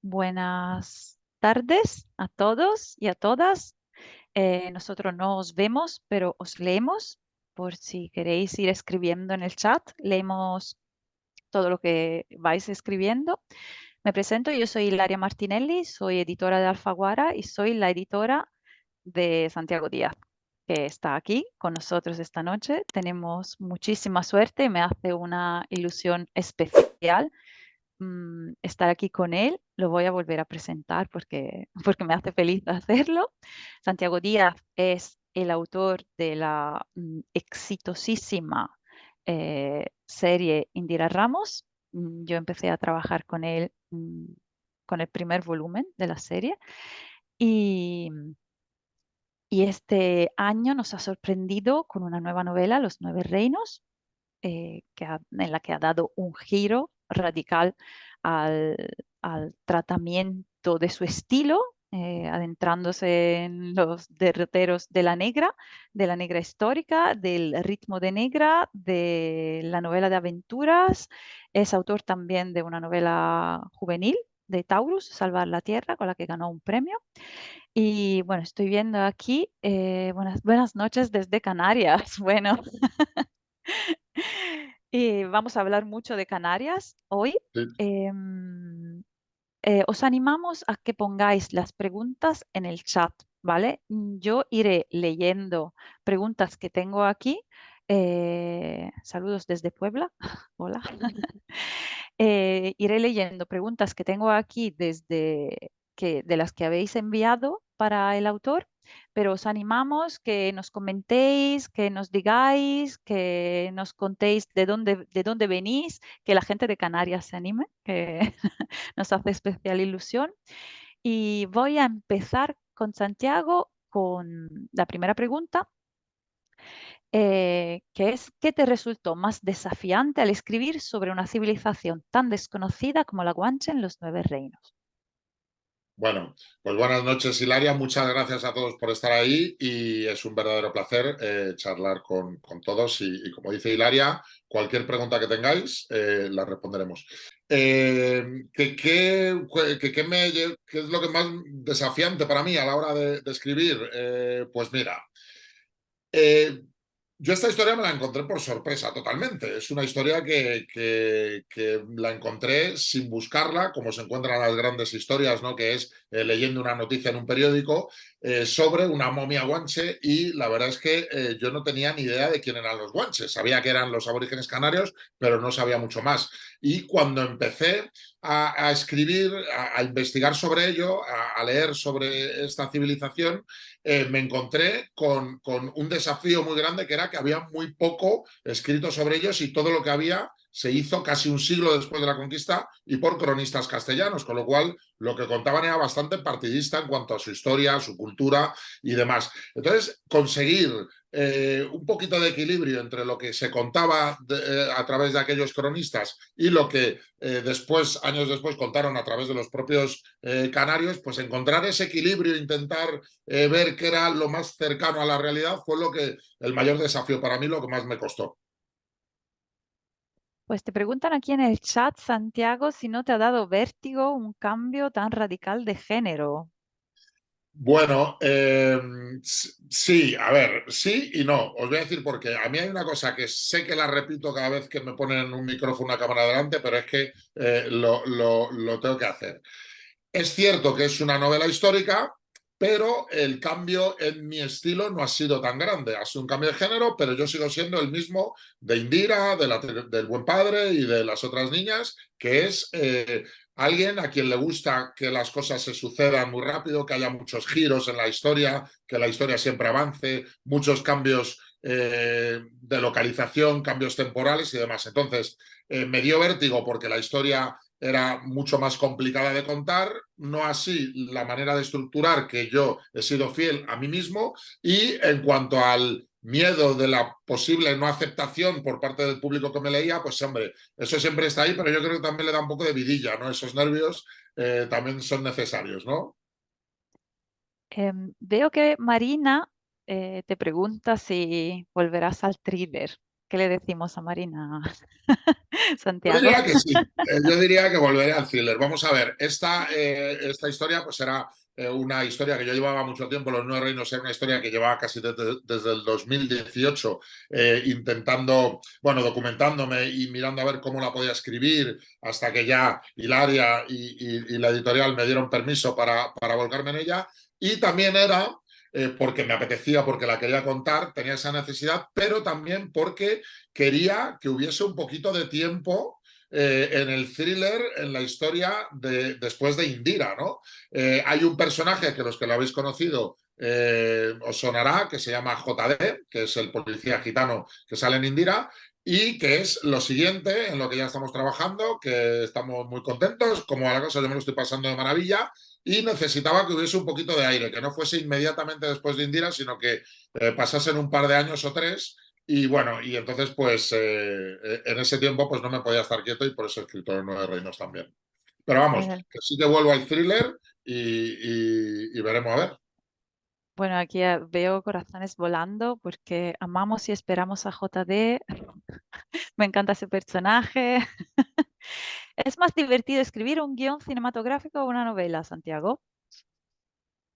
Buenas tardes a todos y a todas. Nosotros no os vemos, pero os leemos. Por si queréis ir escribiendo en el chat, leemos todo lo que vais escribiendo. Me presento, yo soy Hilaria Martinelli, soy editora de Alfaguara y soy la editora de Santiago Díaz, que está aquí con nosotros esta noche. Tenemos muchísima suerte, me hace una ilusión especial estar aquí con él. Lo voy a volver a presentar porque me hace feliz hacerlo. Santiago Díaz es el autor de la exitosísima serie Indira Ramos. Yo empecé a trabajar con él con el primer volumen de la serie y, y este año nos ha sorprendido con una nueva novela, Los Nueve Reinos, en la que ha dado un giro radical al, al tratamiento de su estilo, adentrándose en los derroteros de la negra histórica, del ritmo de negra, de la novela de aventuras. Es autor también de una novela juvenil de Taurus, Salvar la Tierra, con la que ganó un premio. Y bueno, estoy viendo aquí, buenas noches desde Canarias. Bueno, y vamos a hablar mucho de Canarias hoy. Sí. Os animamos a que pongáis las preguntas en el chat, ¿vale? Yo iré leyendo preguntas que tengo aquí. Saludos desde Puebla. Hola. Iré leyendo preguntas que tengo aquí de las que habéis enviado para el autor, pero os animamos que nos comentéis, que nos digáis, que nos contéis de dónde venís, que la gente de Canarias se anime, que nos hace especial ilusión. Y voy a empezar con Santiago con la primera pregunta, que es, ¿qué te resultó más desafiante al escribir sobre una civilización tan desconocida como la Guanche en los Nueve Reinos? Bueno, pues buenas noches, Hilaria. Muchas gracias a todos por estar ahí y es un verdadero placer charlar con todos y como dice Hilaria, cualquier pregunta que tengáis la responderemos. ¿Qué es lo que más desafiante para mí a la hora de escribir? Pues mira, eh, yo esta historia me la encontré por sorpresa totalmente. Es una historia que la encontré sin buscarla, como se encuentran las grandes historias, ¿no? Que es leyendo una noticia en un periódico sobre una momia guanche y la verdad es que yo no tenía ni idea de quién eran los guanches. Sabía que eran los aborígenes canarios, pero no sabía mucho más. Y cuando empecé a escribir, a investigar sobre ello, a leer sobre esta civilización, me encontré con un desafío muy grande que era que había muy poco escrito sobre ellos y todo lo que había se hizo casi un siglo después de la conquista y por cronistas castellanos, con lo cual lo que contaban era bastante partidista en cuanto a su historia, su cultura y demás. Entonces, conseguir un poquito de equilibrio entre lo que se contaba a través de aquellos cronistas y lo que después, años después, contaron a través de los propios canarios, pues encontrar ese equilibrio, intentar ver qué era lo más cercano a la realidad, fue lo que el mayor desafío para mí, lo que más me costó. Pues te preguntan aquí en el chat, Santiago, si no te ha dado vértigo un cambio tan radical de género. Bueno, sí, a ver, sí y no. Os voy a decir porque a mí hay una cosa que sé que la repito cada vez que me ponen un micrófono, una cámara delante, pero es que lo tengo que hacer. Es cierto que es una novela histórica, pero el cambio en mi estilo no ha sido tan grande. Ha sido un cambio de género, pero yo sigo siendo el mismo de Indira, del Buen Padre y de las otras niñas, que es alguien a quien le gusta que las cosas se sucedan muy rápido, que haya muchos giros en la historia, que la historia siempre avance, muchos cambios de localización, cambios temporales y demás. Entonces, me dio vértigo porque la historia era mucho más complicada de contar, no así la manera de estructurar, que yo he sido fiel a mí mismo, y en cuanto al miedo de la posible no aceptación por parte del público que me leía, pues hombre, eso siempre está ahí, pero yo creo que también le da un poco de vidilla, ¿no? Esos nervios también son necesarios, ¿no? Veo que Marina te pregunta si volverás al thriller. ¿Qué le decimos a Marina? Yo Santiago. diría que sí, yo diría que volveré al thriller. Vamos a ver, esta historia pues era una historia que yo llevaba mucho tiempo, Los Nueve Reinos era una historia que llevaba casi desde el 2018 intentando, bueno, documentándome y mirando a ver cómo la podía escribir, hasta que ya Hilaria y la editorial me dieron permiso para volcarme en ella. Y también era porque me apetecía, porque la quería contar, tenía esa necesidad, pero también porque quería que hubiese un poquito de tiempo en el thriller, en la historia después de Indira, ¿no? Hay un personaje que los que lo habéis conocido os sonará, que se llama JD, que es el policía gitano que sale en Indira, y que es lo siguiente en lo que ya estamos trabajando, que estamos muy contentos, como a la cosa yo me lo estoy pasando de maravilla, y necesitaba que hubiese un poquito de aire, que no fuese inmediatamente después de Indira, sino que pasasen un par de años o tres y bueno, y entonces pues en ese tiempo pues no me podía estar quieto y por eso he escrito Los Nueve Reinos también. Pero vamos, Bueno, que sí que vuelvo al thriller y veremos a ver. bueno, aquí veo corazones volando porque amamos y esperamos a JD. Me encanta ese personaje. ¿Es más divertido escribir un guión cinematográfico o una novela, Santiago?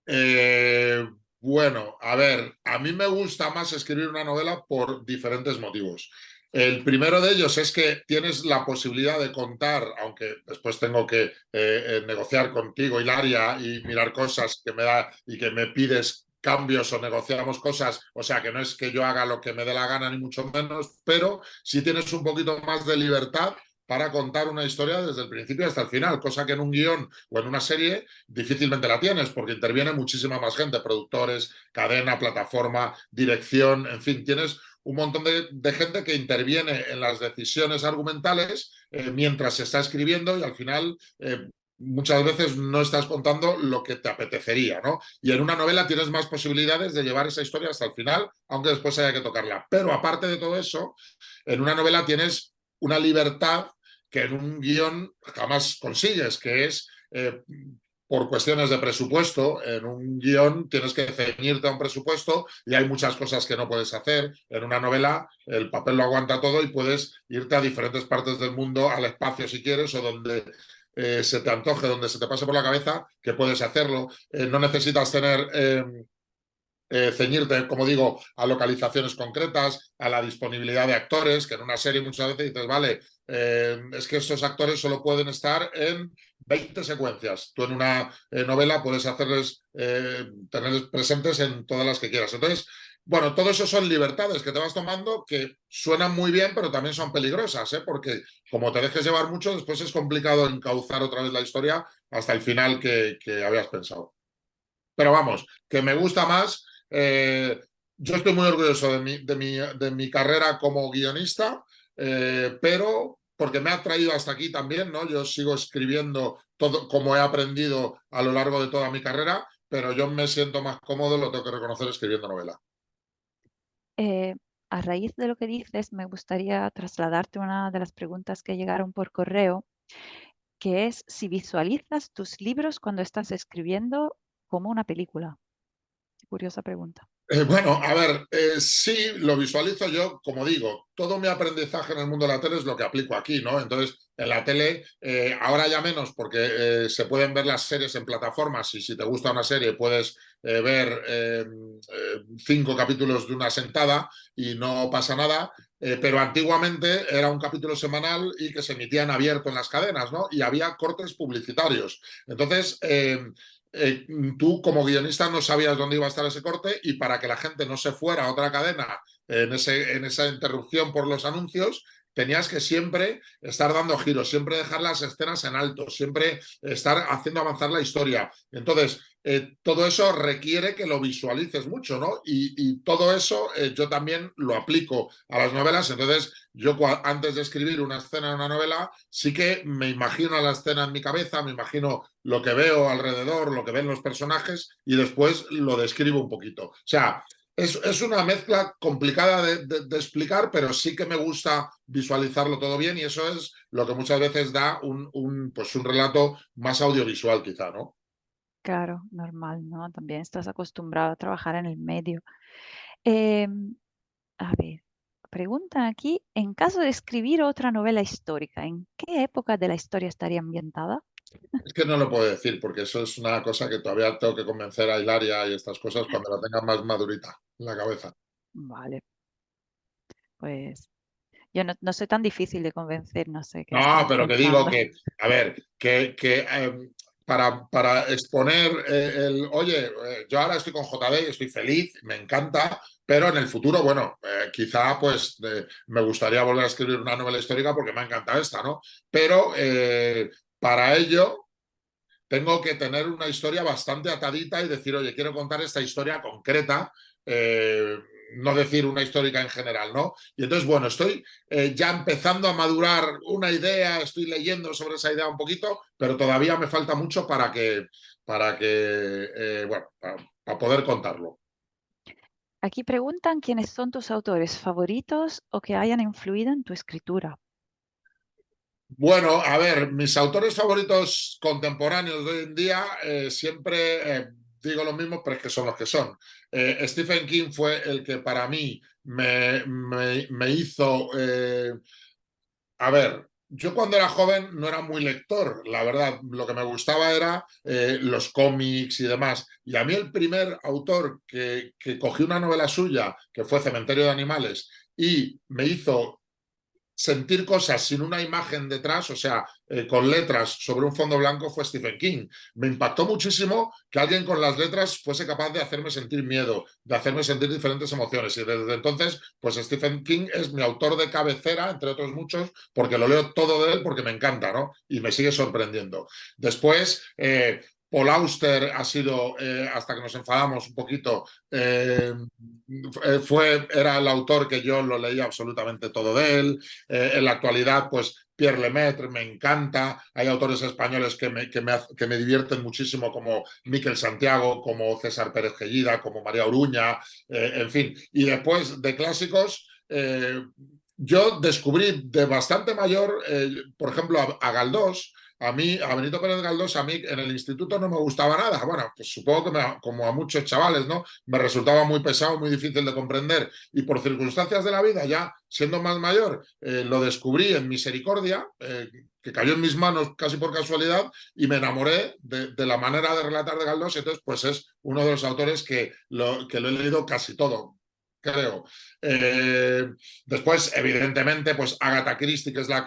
Eh, bueno, a ver, a mí me gusta más escribir una novela por diferentes motivos. El primero de ellos es que tienes la posibilidad de contar, aunque después tengo que negociar contigo, Hilaria, y mirar cosas que me da y que me pides cambios o negociamos cosas, o sea que no es que yo haga lo que me dé la gana ni mucho menos, pero sí tienes un poquito más de libertad para contar una historia desde el principio hasta el final, cosa que en un guión o en una serie difícilmente la tienes porque interviene muchísima más gente, productores, cadena, plataforma, dirección, en fin, tienes un montón de gente que interviene en las decisiones argumentales mientras se está escribiendo y al final muchas veces no estás contando lo que te apetecería, ¿no? Y en una novela tienes más posibilidades de llevar esa historia hasta el final, aunque después haya que tocarla. Pero aparte de todo eso, en una novela tienes una libertad que en un guión jamás consigues, que es por cuestiones de presupuesto. En un guión tienes que ceñirte a un presupuesto y hay muchas cosas que no puedes hacer. En una novela el papel lo aguanta todo y puedes irte a diferentes partes del mundo, al espacio si quieres, o donde se te antoje, donde se te pase por la cabeza, que puedes hacerlo. No necesitas tener ceñirte, como digo, a localizaciones concretas, a la disponibilidad de actores, que en una serie muchas veces dices, vale, es que esos actores solo pueden estar en 20 secuencias. Tú en una novela puedes tenerles presentes en todas las que quieras. Entonces, bueno, todo eso son libertades que te vas tomando que suenan muy bien, pero también son peligrosas, ¿eh? Porque como te dejes llevar mucho, después es complicado encauzar otra vez la historia hasta el final que habías pensado. Pero vamos, que me gusta más. Yo estoy muy orgulloso de mi carrera como guionista, pero porque me ha traído hasta aquí también, ¿no? Yo sigo escribiendo todo como he aprendido a lo largo de toda mi carrera, pero yo me siento más cómodo, lo tengo que reconocer, escribiendo novela. Eh, a raíz de lo que dices, me gustaría trasladarte una de las preguntas que llegaron por correo, que es si visualizas tus libros cuando estás escribiendo como una película. Curiosa pregunta. Bueno, a ver, sí, lo visualizo yo, como digo, todo mi aprendizaje en el mundo de la tele es lo que aplico aquí, ¿no? Entonces, en la tele, ahora ya menos, porque se pueden ver las series en plataformas y si te gusta una serie puedes ver 5 capítulos de una sentada y no pasa nada, pero antiguamente era un capítulo semanal y que se emitían abierto en las cadenas, ¿no? Y había cortes publicitarios. Entonces, eh, tú como guionista no sabías dónde iba a estar ese corte y para que la gente no se fuera a otra cadena en esa interrupción por los anuncios, tenías que siempre estar dando giros, siempre dejar las escenas en alto, siempre estar haciendo avanzar la historia. Entonces, todo eso requiere que lo visualices mucho, ¿no? Y todo eso yo también lo aplico a las novelas. Entonces, yo antes de escribir una escena en una novela, sí que me imagino la escena en mi cabeza, me imagino lo que veo alrededor, lo que ven los personajes y después lo describo un poquito. O sea, es una mezcla complicada de explicar, pero sí que me gusta visualizarlo todo bien y eso es lo que muchas veces da pues un relato más audiovisual quizá, ¿no? Claro, normal, ¿no? También estás acostumbrado a trabajar en el medio. Em, a ver. preguntan aquí, en caso de escribir otra novela histórica, ¿en qué época de la historia estaría ambientada? Es que no lo puedo decir porque eso es una cosa que todavía tengo que convencer a Hilaria y estas cosas cuando la tenga más madurita en la cabeza. Vale, pues yo no soy tan difícil de convencer, no sé qué No, estabas pero que digo pensando. que, a ver, para exponer oye, yo ahora estoy con JD y estoy feliz, me encanta, pero en el futuro, bueno, quizá pues me gustaría volver a escribir una novela histórica porque me ha encantado esta, ¿no? Pero para ello tengo que tener una historia bastante atadita y decir, oye, quiero contar esta historia concreta, eh, no decir una histórica en general, ¿no? Y entonces, bueno, estoy ya empezando a madurar una idea, estoy leyendo sobre esa idea un poquito, pero todavía me falta mucho bueno, para poder contarlo. Aquí preguntan quiénes son tus autores favoritos o que hayan influido en tu escritura. Bueno, a ver, mis autores favoritos contemporáneos de hoy en día siempre digo lo mismo, pero es que son los que son. Stephen King fue el que para mí me hizo... a ver, yo cuando era joven no era muy lector, la verdad, lo que me gustaba era los cómics y demás. Y a mí el primer autor que cogí una novela suya, que fue Cementerio de Animales, y me hizo sentir cosas sin una imagen detrás, o sea, con letras sobre un fondo blanco, fue Stephen King. Me impactó muchísimo que alguien con las letras fuese capaz de hacerme sentir miedo, de hacerme sentir diferentes emociones. Y desde entonces, pues Stephen King es mi autor de cabecera, entre otros muchos, porque lo leo todo de él porque me encanta, ¿no? Y me sigue sorprendiendo. Después, Paul Auster ha sido, hasta que nos enfadamos un poquito, era el autor que yo lo leía absolutamente todo de él. En la actualidad, pues Pierre Lemaitre me encanta. Hay autores españoles que me divierten muchísimo, como Miquel Santiago, como César Pérez Gellida, como María Oruña, en fin. Y después de clásicos, yo descubrí de bastante mayor, por ejemplo, a Galdós. A mí, a Benito Pérez Galdós, a mí en el instituto no me gustaba nada. Bueno, pues supongo que como a muchos chavales, ¿no? Me resultaba muy pesado, muy difícil de comprender. Y por circunstancias de la vida, ya siendo más mayor, lo descubrí en Misericordia, que cayó en mis manos casi por casualidad, y me enamoré de la manera de relatar de Galdós. Entonces, pues es uno de los autores que lo he leído casi todo, creo. Después, evidentemente, pues Agatha Christie, que es la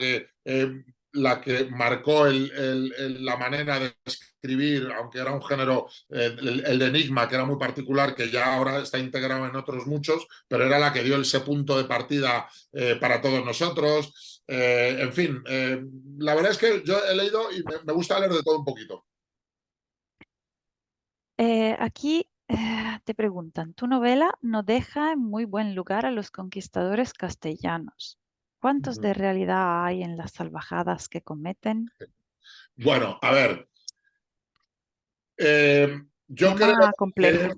que marcó la manera de escribir, aunque era un género, el de enigma, que era muy particular, que ya ahora está integrado en otros muchos, pero era la que dio ese punto de partida para todos nosotros. En fin, la verdad es que yo he leído y me gusta leer de todo un poquito. Aquí te preguntan, tu novela no deja en muy buen lugar a los conquistadores castellanos. ¿Cuántos de realidad hay en las salvajadas que cometen? Bueno, a ver, yo creo Tema complejo. que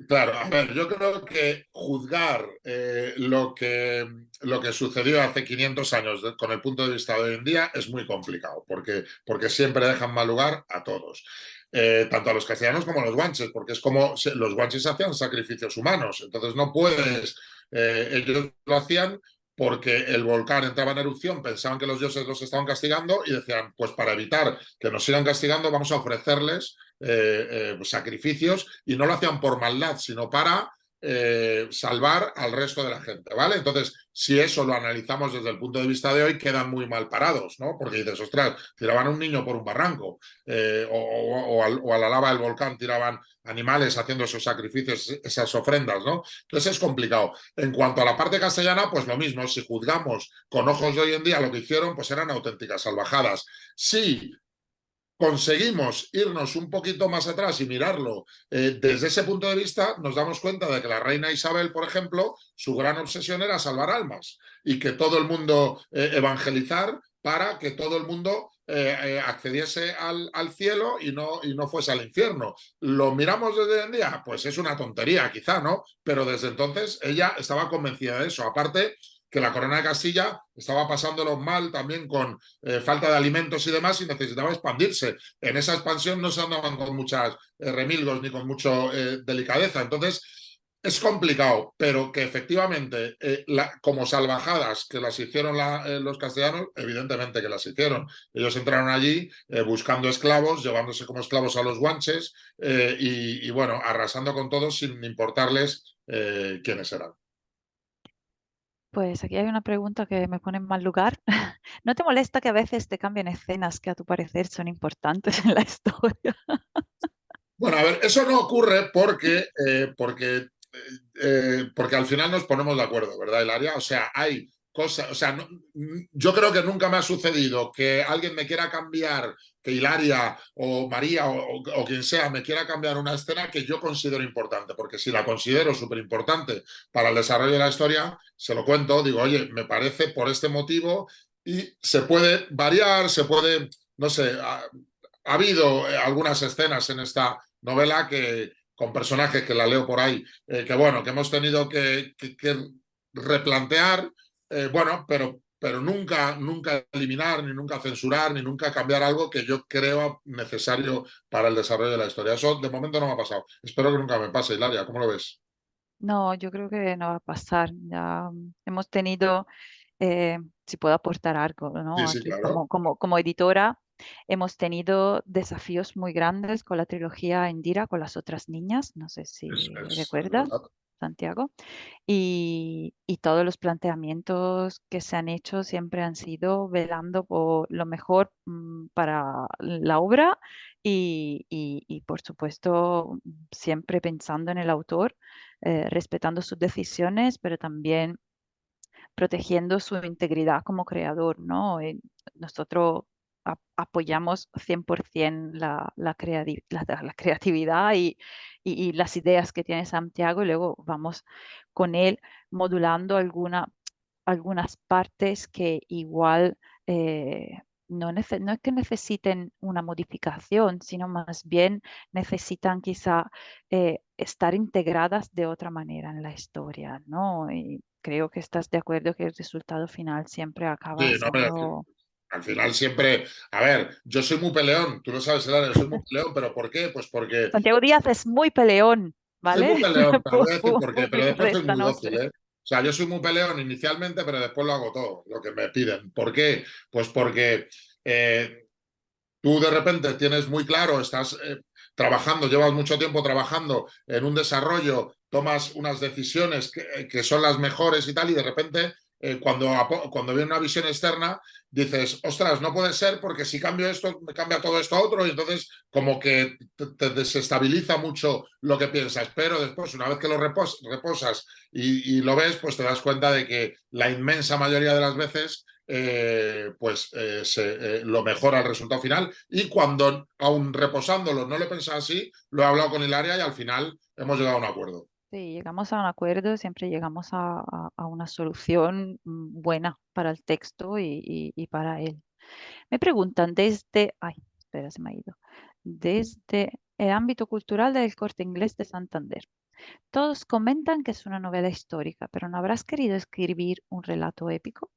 claro, a ver, yo creo que juzgar lo que sucedió hace 500 años con el punto de vista de hoy en día es muy complicado, porque siempre dejan mal lugar a todos, tanto a los castellanos como a los guanches, porque es como los guanches hacían sacrificios humanos, entonces no puedes, ellos lo hacían porque el volcán entraba en erupción, pensaban que los dioses los estaban castigando y decían, pues para evitar que nos sigan castigando vamos a ofrecerles sacrificios, y no lo hacían por maldad, sino para salvar al resto de la gente, ¿vale? Entonces, si eso lo analizamos desde el punto de vista de hoy, quedan muy mal parados, ¿no? Porque dices, ostras, tiraban a un niño por un barranco, o a la lava del volcán tiraban animales haciendo esos sacrificios, esas ofrendas, ¿no? Entonces es complicado. En cuanto a la parte castellana, pues lo mismo, si juzgamos con ojos de hoy en día lo que hicieron, pues eran auténticas salvajadas. Sí, conseguimos irnos un poquito más atrás y mirarlo desde ese punto de vista, nos damos cuenta de que la reina Isabel, por ejemplo, su gran obsesión era salvar almas y que todo el mundo evangelizar para que todo el mundo accediese al cielo y no fuese al infierno. ¿Lo miramos desde hoy en día? Pues es una tontería, quizá, ¿no? Pero desde entonces ella estaba convencida de eso. Aparte, que la corona de Castilla estaba pasándolo mal también con falta de alimentos y demás, y necesitaba expandirse. En esa expansión no se andaban con muchas remilgos ni con mucha delicadeza. Entonces, es complicado, pero que efectivamente, como salvajadas que las hicieron los castellanos, evidentemente que las hicieron. Ellos entraron allí buscando esclavos, llevándose como esclavos a los guanches y, bueno, arrasando con todos sin importarles quiénes eran. Pues aquí hay una pregunta que me pone en mal lugar. ¿No te molesta que a veces te cambien escenas que a tu parecer son importantes en la historia? Bueno, a ver, eso no ocurre porque al final nos ponemos de acuerdo, ¿verdad, Hilaria? O sea, hay cosas, o sea, yo creo que nunca me ha sucedido que alguien me quiera cambiar, que Hilaria o María o quien sea me quiera cambiar una escena que yo considero importante, porque si la considero súper importante para el desarrollo de la historia, se lo cuento, digo, oye, me parece por este motivo y se puede variar, se puede, no sé, ha habido algunas escenas en esta novela que con personajes que la leo por ahí, que bueno, que hemos tenido que replantear, bueno, pero nunca eliminar, ni nunca censurar, ni nunca cambiar algo que yo creo necesario para el desarrollo de la historia. Eso de momento no me ha pasado. Espero que nunca me pase, Hilaria. ¿Cómo lo ves? No, yo creo que no va a pasar. Ya hemos tenido, eh, si puedo aportar algo, Sí, ¿no? sí, Aquí claro. como editora hemos tenido desafíos muy grandes con la trilogía Indira, con las otras niñas. No sé si Es recuerdas, verdad. Santiago. Y todos los planteamientos que se han hecho siempre han sido velando por lo mejor para la obra y, por supuesto, siempre pensando en el autor, respetando sus decisiones, pero también protegiendo su integridad como creador, ¿no? Nosotros apoyamos 100% la creatividad y las ideas que tiene Santiago y luego vamos con él modulando algunas partes que igual no es que necesiten una modificación, sino más bien necesitan quizá estar integradas de otra manera en la historia, ¿no? Y creo que estás de acuerdo que el resultado final siempre acaba Sí, no, pero siendo... al final siempre, a ver, yo soy muy peleón, tú lo sabes, Hilaria, yo soy muy peleón, pero ¿por qué? Pues porque Santiago Díaz es muy peleón, soy muy ¿vale? peleón, pero voy a decir por qué, pero Público de después soy esta muy dócil, noche. ¿eh? O sea, yo soy muy peleón inicialmente, pero después lo hago todo, lo que me piden. ¿Por qué? Pues porque eh, tú de repente tienes muy claro, estás trabajando, llevas mucho tiempo trabajando en un desarrollo, tomas unas decisiones que son las mejores y tal, y de repente, cuando viene una visión externa, dices, ostras, no puede ser porque si cambio esto, me cambia todo esto a otro, y entonces como que te desestabiliza mucho lo que piensas, pero después, una vez que lo reposas y lo ves, pues te das cuenta de que la inmensa mayoría de las veces lo mejora el resultado final. Y cuando, aún reposándolo, no lo he pensado así, lo he hablado con Hilaria y al final hemos llegado a un acuerdo. Sí, llegamos a un acuerdo, siempre llegamos a una solución buena para el texto y para él. Me preguntan ay, espera, se me ha ido, desde el ámbito cultural del Corte Inglés de Santander. Todos comentan que es una novela histórica, pero ¿no habrás querido escribir un relato épico?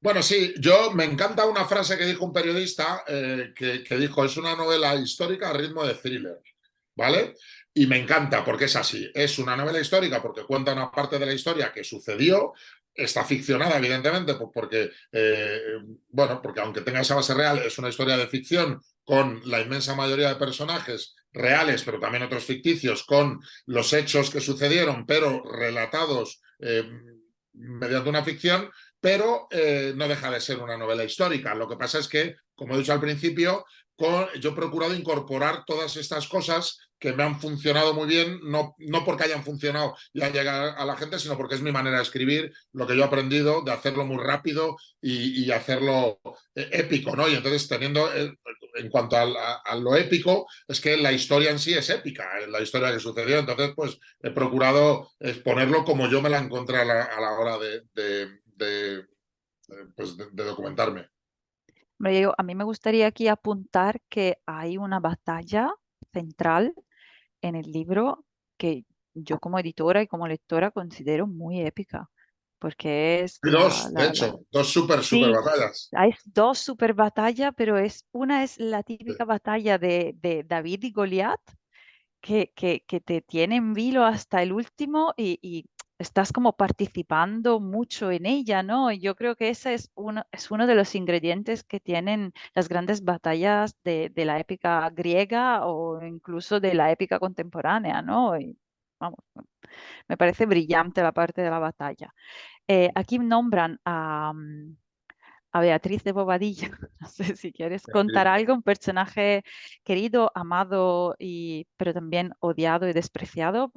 Bueno, sí, yo me encanta una frase que dijo un periodista que dijo, es una novela histórica a ritmo de thriller, ¿vale? Y me encanta porque es así, es una novela histórica porque cuenta una parte de la historia que sucedió, está ficcionada evidentemente, bueno, porque aunque tenga esa base real, es una historia de ficción con la inmensa mayoría de personajes reales, pero también otros ficticios, con los hechos que sucedieron, pero relatados mediante una ficción, pero no deja de ser una novela histórica. Lo que pasa es que, como he dicho al principio, yo he procurado incorporar todas estas cosas que me han funcionado muy bien, no porque hayan funcionado y han llegado a la gente, sino porque es mi manera de escribir, lo que yo he aprendido de hacerlo muy rápido y hacerlo épico, ¿no? Y entonces teniendo, en cuanto a lo épico, es que la historia en sí es épica, la historia que sucedió, entonces pues he procurado exponerlo como yo me la encontré a la hora de documentarme. Hombre, a mí me gustaría aquí apuntar que hay una batalla central en el libro que yo como editora y como lectora considero muy épica, porque es Hay dos, de hecho, dos super Sí, batallas. hay dos super batallas, pero una es la Sí, típica batalla de David y Goliat, que te tiene en vilo hasta el último y estás como participando mucho en ella, ¿no? Y yo creo que ese es uno de los ingredientes que tienen las grandes batallas de la épica griega o incluso de la épica contemporánea, ¿no? Y, vamos, me parece brillante la parte de la batalla. Aquí nombran a Beatriz de Bobadilla. No sé si quieres contar algo, un personaje querido, amado, pero también odiado y despreciado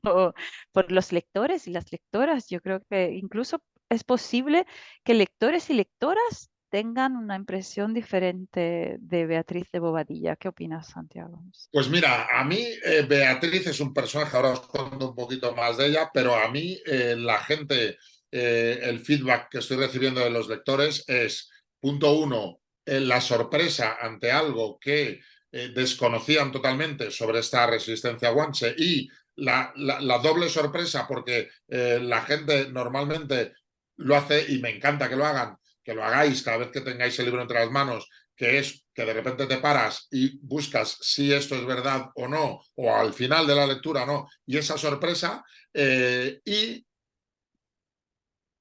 por, por los lectores y las lectoras. Yo creo que incluso es posible que lectores y lectoras tengan una impresión diferente de Beatriz de Bobadilla. ¿Qué opinas, Santiago? Pues mira, a mí Beatriz es un personaje, ahora os cuento un poquito más de ella, pero a mí la gente, el feedback que estoy recibiendo de los lectores es, punto uno, la sorpresa ante algo que desconocían totalmente sobre esta resistencia guanche y la doble sorpresa porque la gente normalmente lo hace y me encanta que lo hagan, que lo hagáis cada vez que tengáis el libro entre las manos, que es que de repente te paras y buscas si esto es verdad o no, o al final de la lectura no, y esa sorpresa, y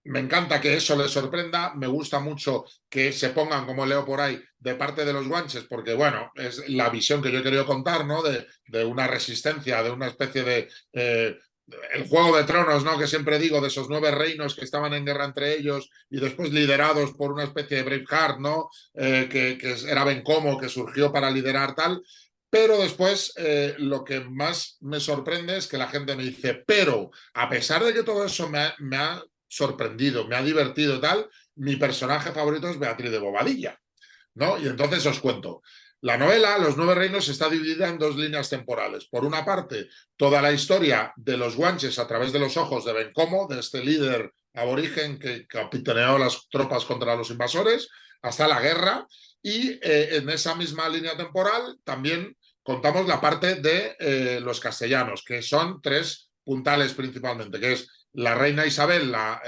me encanta que eso les sorprenda, me gusta mucho que se pongan, como leo por ahí, de parte de los guanches, porque bueno, es la visión que yo he querido contar, ¿no? De una resistencia, de una especie de... el Juego de Tronos, ¿no? Que siempre digo, de esos 9 reinos que estaban en guerra entre ellos y después liderados por una especie de Braveheart, ¿no? Que era Bencomo, que surgió para liderar tal. Pero después lo que más me sorprende es que la gente me dice, pero a pesar de que todo eso me ha sorprendido, me ha divertido tal, mi personaje favorito es Beatriz de Bobadilla, ¿no? Y entonces os cuento. La novela, Los 9 reinos, está dividida en 2 líneas temporales. Por una parte, toda la historia de los guanches a través de los ojos de Bencomo, de este líder aborigen que capitaneó las tropas contra los invasores, hasta la guerra. Y en esa misma línea temporal también contamos la parte de los castellanos, que son 3 puntales principalmente, que es la reina Isabel, la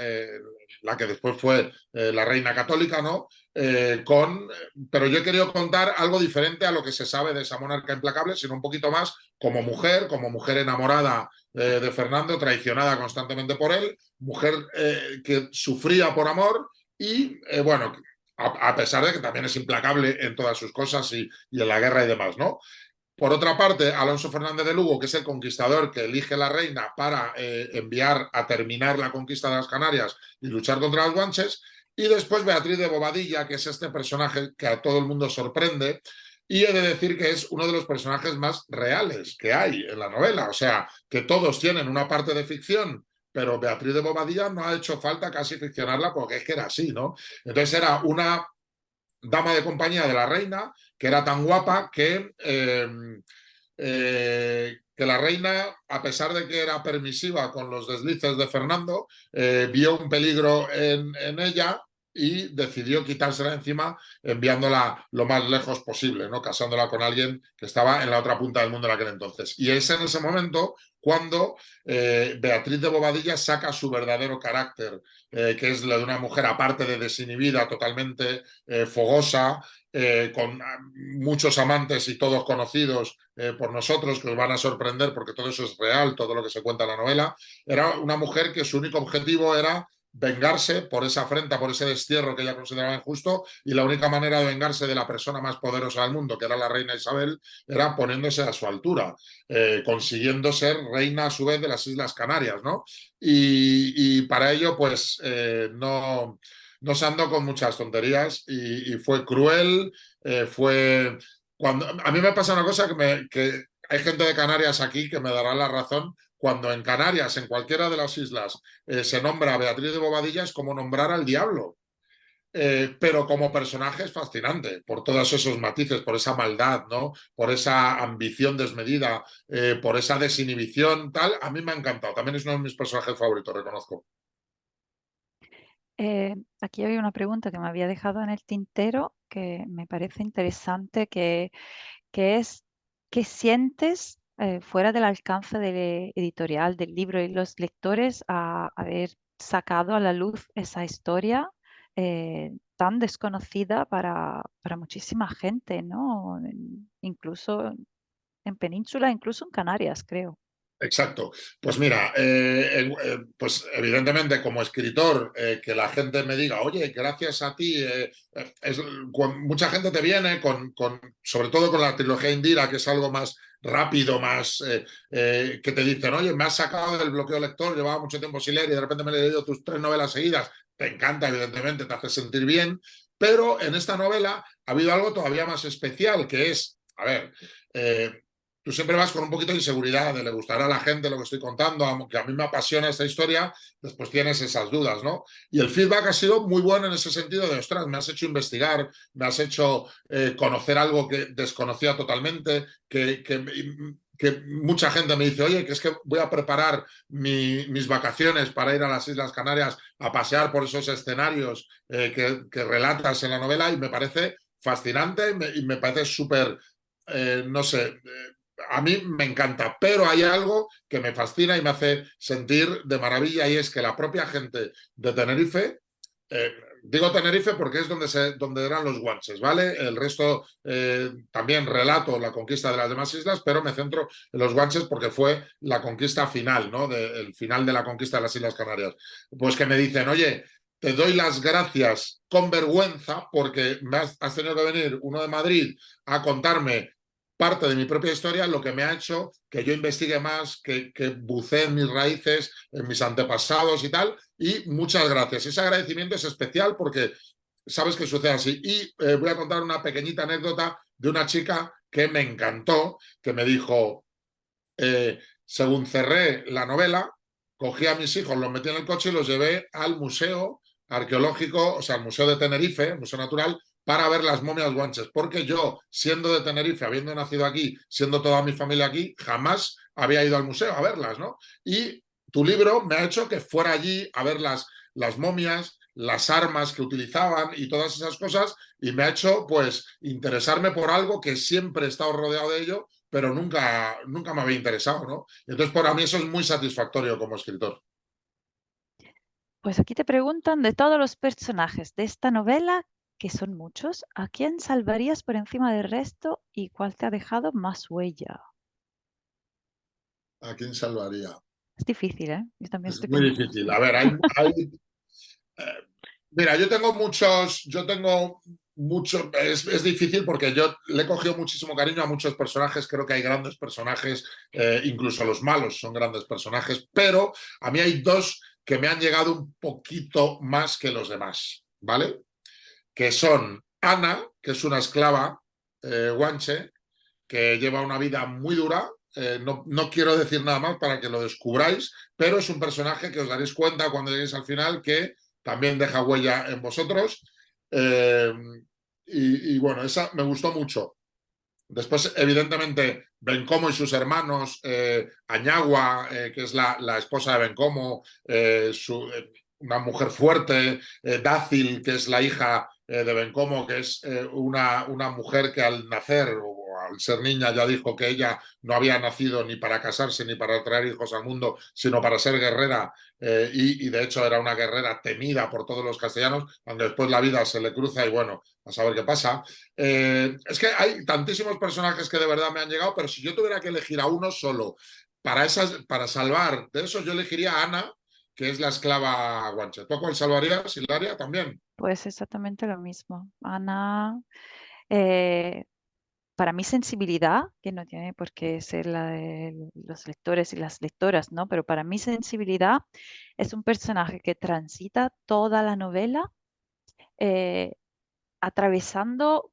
que después fue la reina católica, ¿no? Pero yo he querido contar algo diferente a lo que se sabe de esa monarca implacable, sino un poquito más como mujer enamorada de Fernando, traicionada constantemente por él, mujer que sufría por amor y, bueno, a pesar de que también es implacable en todas sus cosas y en la guerra y demás, ¿no? Por otra parte, Alonso Fernández de Lugo, que es el conquistador que elige la reina para enviar a terminar la conquista de las Canarias y luchar contra los guanches. Y después Beatriz de Bobadilla, que es este personaje que a todo el mundo sorprende. Y he de decir que es uno de los personajes más reales que hay en la novela. O sea, que todos tienen una parte de ficción, pero Beatriz de Bobadilla no ha hecho falta casi ficcionarla porque es que era así, ¿no? Entonces era una dama de compañía de la reina, que era tan guapa que la reina, a pesar de que era permisiva con los deslices de Fernando, vio un peligro en ella y decidió quitársela encima enviándola lo más lejos posible, ¿no? Casándola con alguien que estaba en la otra punta del mundo en aquel entonces. Y es en ese momento cuando Beatriz de Bobadilla saca su verdadero carácter, que es la de una mujer aparte de desinhibida, totalmente fogosa, con muchos amantes y todos conocidos por nosotros, que os van a sorprender porque todo eso es real, todo lo que se cuenta en la novela. Era una mujer que su único objetivo era vengarse por esa afrenta, por ese destierro que ella consideraba injusto, y la única manera de vengarse de la persona más poderosa del mundo, que era la reina Isabel, era poniéndose a su altura, consiguiendo ser reina a su vez de las Islas Canarias, ¿no? Y para ello, pues, no se andó con muchas tonterías y fue cruel, fue... Cuando, a mí me pasa una cosa que hay gente de Canarias aquí que me dará la razón. Cuando en Canarias, en cualquiera de las islas, se nombra a Beatriz de Bobadilla, es como nombrar al diablo. Pero como personaje es fascinante por todos esos matices, por esa maldad, ¿no? Por esa ambición desmedida, por esa desinhibición, tal. A mí me ha encantado. También es uno de mis personajes favoritos, reconozco. Aquí había una pregunta que me había dejado en el tintero que me parece interesante, que es, ¿qué sientes fuera del alcance del editorial, del libro y los lectores a haber sacado a la luz esa historia tan desconocida para muchísima gente, ¿no? Incluso en Península, incluso en Canarias, creo. Exacto. Pues mira, pues evidentemente como escritor, que la gente me diga, oye, gracias a ti, mucha gente te viene sobre todo con la trilogía Indira, que es algo más rápido, más que te dicen, oye, me has sacado del bloqueo lector, llevaba mucho tiempo sin leer y de repente me he leído tus 3 novelas seguidas. Te encanta, evidentemente, te hace sentir bien, pero en esta novela ha habido algo todavía más especial, que es, a ver, tú siempre vas con un poquito de inseguridad, de le gustará a la gente lo que estoy contando, aunque a mí me apasiona esta historia, después tienes esas dudas, ¿no? Y el feedback ha sido muy bueno en ese sentido de, ostras, me has hecho investigar, me has hecho conocer algo que desconocía totalmente, que mucha gente me dice, oye, que es que voy a preparar mis vacaciones para ir a las Islas Canarias a pasear por esos escenarios que relatas en la novela y me parece fascinante y me parece súper, no sé, a mí me encanta, pero hay algo que me fascina y me hace sentir de maravilla y es que la propia gente de Tenerife, eh, digo Tenerife porque es donde eran los guanches, ¿vale? El resto también relato la conquista de las demás islas, pero me centro en los guanches porque fue la conquista final, ¿no? El final de la conquista de las Islas Canarias. Pues que me dicen, oye, te doy las gracias con vergüenza porque has tenido que venir uno de Madrid a contarme parte de mi propia historia, lo que me ha hecho que yo investigue más, que bucee en mis raíces, en mis antepasados y tal. Y muchas gracias. Ese agradecimiento es especial porque sabes que sucede así. Y voy a contar una pequeñita anécdota de una chica que me encantó, que me dijo, según cerré la novela, cogí a mis hijos, los metí en el coche y los llevé al museo arqueológico, o sea, al Museo de Tenerife, Museo Natural, para ver las momias guanches, porque yo, siendo de Tenerife, habiendo nacido aquí, siendo toda mi familia aquí, jamás había ido al museo a verlas, ¿no? Y tu libro me ha hecho que fuera allí a ver las momias, las armas que utilizaban y todas esas cosas, y me ha hecho, pues, interesarme por algo que siempre he estado rodeado de ello, pero nunca me había interesado, ¿no? Entonces, para mí eso es muy satisfactorio como escritor. Pues aquí te preguntan de todos los personajes de esta novela, que son muchos, ¿a quién salvarías por encima del resto y cuál te ha dejado más huella? ¿A quién salvaría? Es difícil, ¿eh? Yo también Es estoy muy pensando. difícil. A ver, eh, mira, yo tengo mucho, es difícil porque yo le he cogido muchísimo cariño a muchos personajes, creo que hay grandes personajes, incluso los malos son grandes personajes, pero a mí hay dos que me han llegado un poquito más que los demás, ¿vale? Que son Ana, que es una esclava guanche, que lleva una vida muy dura. No quiero decir nada más para que lo descubráis, pero es un personaje que os daréis cuenta cuando lleguéis al final que también deja huella en vosotros. Eh, bueno, esa me gustó mucho. Después, evidentemente, Bencomo y sus hermanos, Añagua, que es la esposa de Bencomo, una mujer fuerte, Dácil, que es la hija de Bencomo, que es una mujer que al nacer o al ser niña ya dijo que ella no había nacido ni para casarse ni para traer hijos al mundo, sino para ser guerrera, y de hecho era una guerrera temida por todos los castellanos, aunque después la vida se le cruza y bueno, a saber qué pasa. Es que hay tantísimos personajes que de verdad me han llegado, pero si yo tuviera que elegir a uno solo para salvar de eso, yo elegiría a Ana, que es la esclava guanche. ¿Tú a cuál salvarías, Hilaria? También. Pues exactamente lo mismo. Ana, eh, para mi sensibilidad, que no tiene por qué ser la de los lectores y las lectoras, ¿no? Pero para mi sensibilidad es un personaje que transita toda la novela eh, atravesando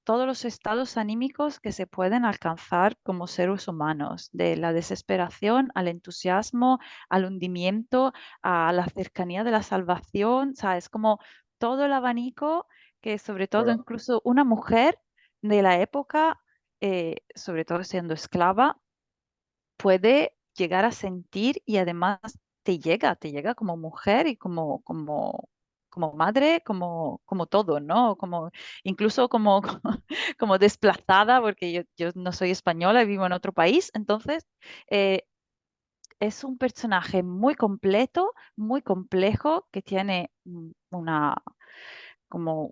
todos los estados anímicos que se pueden alcanzar como seres humanos, de la desesperación al entusiasmo, al hundimiento, a la cercanía de la salvación, o sea, es como todo el abanico que sobre todo Claro. incluso una mujer de la época, sobre todo siendo esclava, puede llegar a sentir y además te llega como mujer y como madre, como todo, ¿no? Como, incluso como, como desplazada, porque yo no soy española y vivo en otro país, entonces eh, es un personaje muy completo, muy complejo, que tiene una, como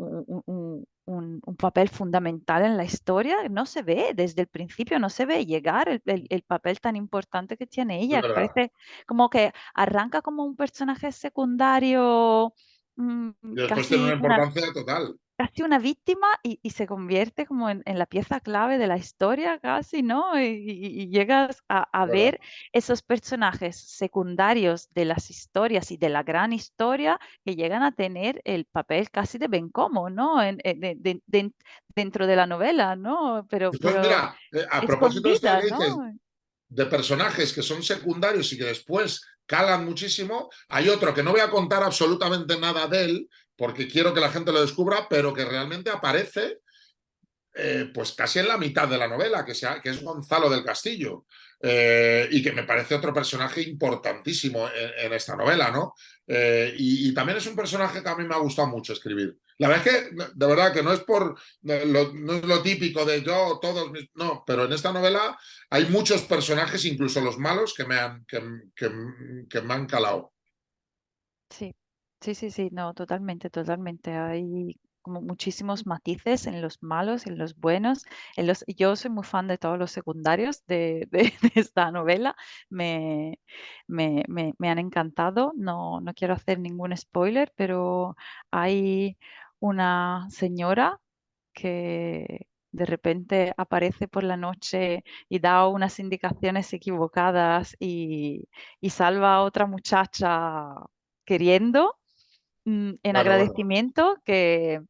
un papel fundamental en la historia. No se ve desde el principio, no se ve llegar el papel tan importante que tiene Es ella. verdad. Parece como que arranca como un personaje secundario, Y después tiene casi una una, importancia total. casi una víctima y se convierte como en la pieza clave de la historia, casi, ¿no? Y llegas a ¿Verdad? ver esos personajes secundarios de las historias y de la gran historia que llegan a tener el papel casi de Bencomo, ¿no? Dentro de la novela, ¿no? Pues Pero mira, a propósito de esto escondida, que dices, ¿no? de personajes que son secundarios y que después calan muchísimo, hay otro que no voy a contar absolutamente nada de él, porque quiero que la gente lo descubra, pero que realmente aparece pues casi en la mitad de la novela, que es Gonzalo del Castillo, y que me parece otro personaje importantísimo en esta novela, ¿no? Y también es un personaje que a mí me ha gustado mucho escribir. La verdad es que, de verdad, que no es no es lo típico de yo, todos mis, no, pero en esta novela hay muchos personajes, incluso los malos, que me han calado. Sí, sí, sí, sí, no, totalmente, totalmente. Hay como muchísimos matices en los malos, en los buenos, yo soy muy fan de todos los secundarios de esta novela. Me, me han encantado. No, no quiero hacer ningún spoiler, pero hay una señora que de repente aparece por la noche y da unas indicaciones equivocadas y salva a otra muchacha queriendo, en Bueno, bueno. agradecimiento, que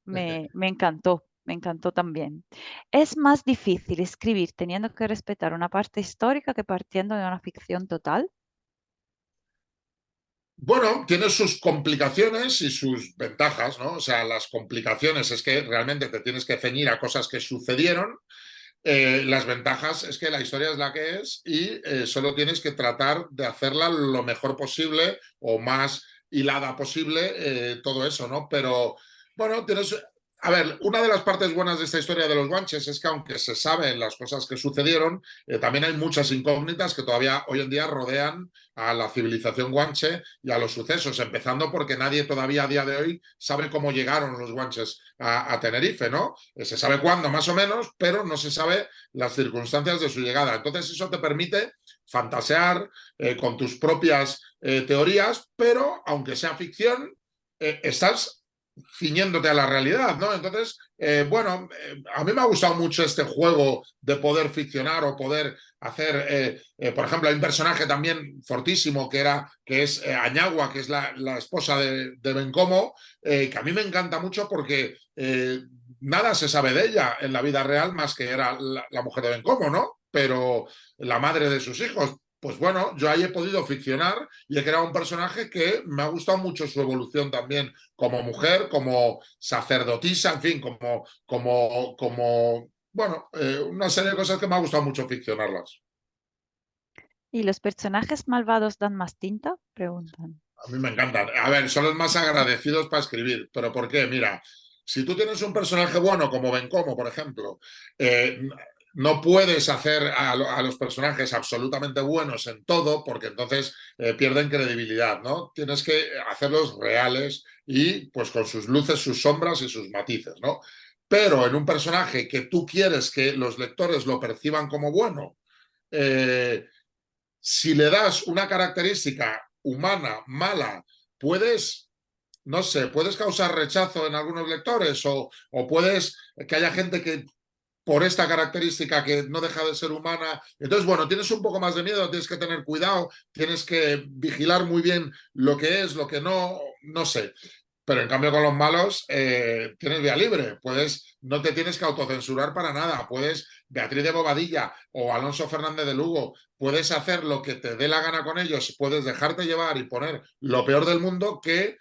me encantó también. Es más difícil escribir teniendo que respetar una parte histórica que partiendo de una ficción total. Bueno, tiene sus complicaciones y sus ventajas, ¿no? O sea, las complicaciones es que realmente te tienes que ceñir a cosas que sucedieron. Las ventajas es que la historia es la que es y solo tienes que tratar de hacerla lo mejor posible o más hilada posible, todo eso, ¿no? Pero bueno, tienes... A ver, una de las partes buenas de esta historia de los guanches es que aunque se saben las cosas que sucedieron, también hay muchas incógnitas que todavía hoy en día rodean a la civilización guanche y a los sucesos, empezando porque nadie todavía a día de hoy sabe cómo llegaron los guanches a Tenerife, ¿no? Se sabe cuándo más o menos, pero no se sabe las circunstancias de su llegada. Entonces eso te permite fantasear con tus propias teorías, pero aunque sea ficción, estás ciñéndote a la realidad, ¿no? Entonces, bueno, a mí me ha gustado mucho este juego de poder ficcionar o poder hacer, por ejemplo, hay un personaje también fortísimo que es Añagua, que es la esposa de Bencomo, que a mí me encanta mucho porque nada se sabe de ella en la vida real más que era la mujer de Bencomo, ¿no? Pero la madre de sus hijos. Pues bueno, yo ahí he podido ficcionar y he creado un personaje que me ha gustado mucho su evolución también como mujer, como sacerdotisa, en fin, bueno, una serie de cosas que me ha gustado mucho ficcionarlas. ¿Y los personajes malvados dan más tinta? Preguntan. A mí me encantan. A ver, son los más agradecidos para escribir. ¿Pero por qué? Mira, si tú tienes un personaje bueno como Bencomo, por ejemplo, eh, no puedes hacer a los personajes absolutamente buenos en todo porque entonces pierden credibilidad, ¿no? Tienes que hacerlos reales y pues con sus luces, sus sombras y sus matices, ¿no? Pero en un personaje que tú quieres que los lectores lo perciban como bueno, eh, si le das una característica humana, mala, puedes, no sé, puedes causar rechazo en algunos lectores o puedes que haya gente que por esta característica que no deja de ser humana. Entonces, bueno, tienes un poco más de miedo, tienes que tener cuidado, tienes que vigilar muy bien lo que es, lo que no, no sé. Pero en cambio con los malos tienes vía libre, puedes, no te tienes que autocensurar para nada, puedes, Beatriz de Bobadilla o Alonso Fernández de Lugo, puedes hacer lo que te dé la gana con ellos, puedes dejarte llevar y poner lo peor del mundo que,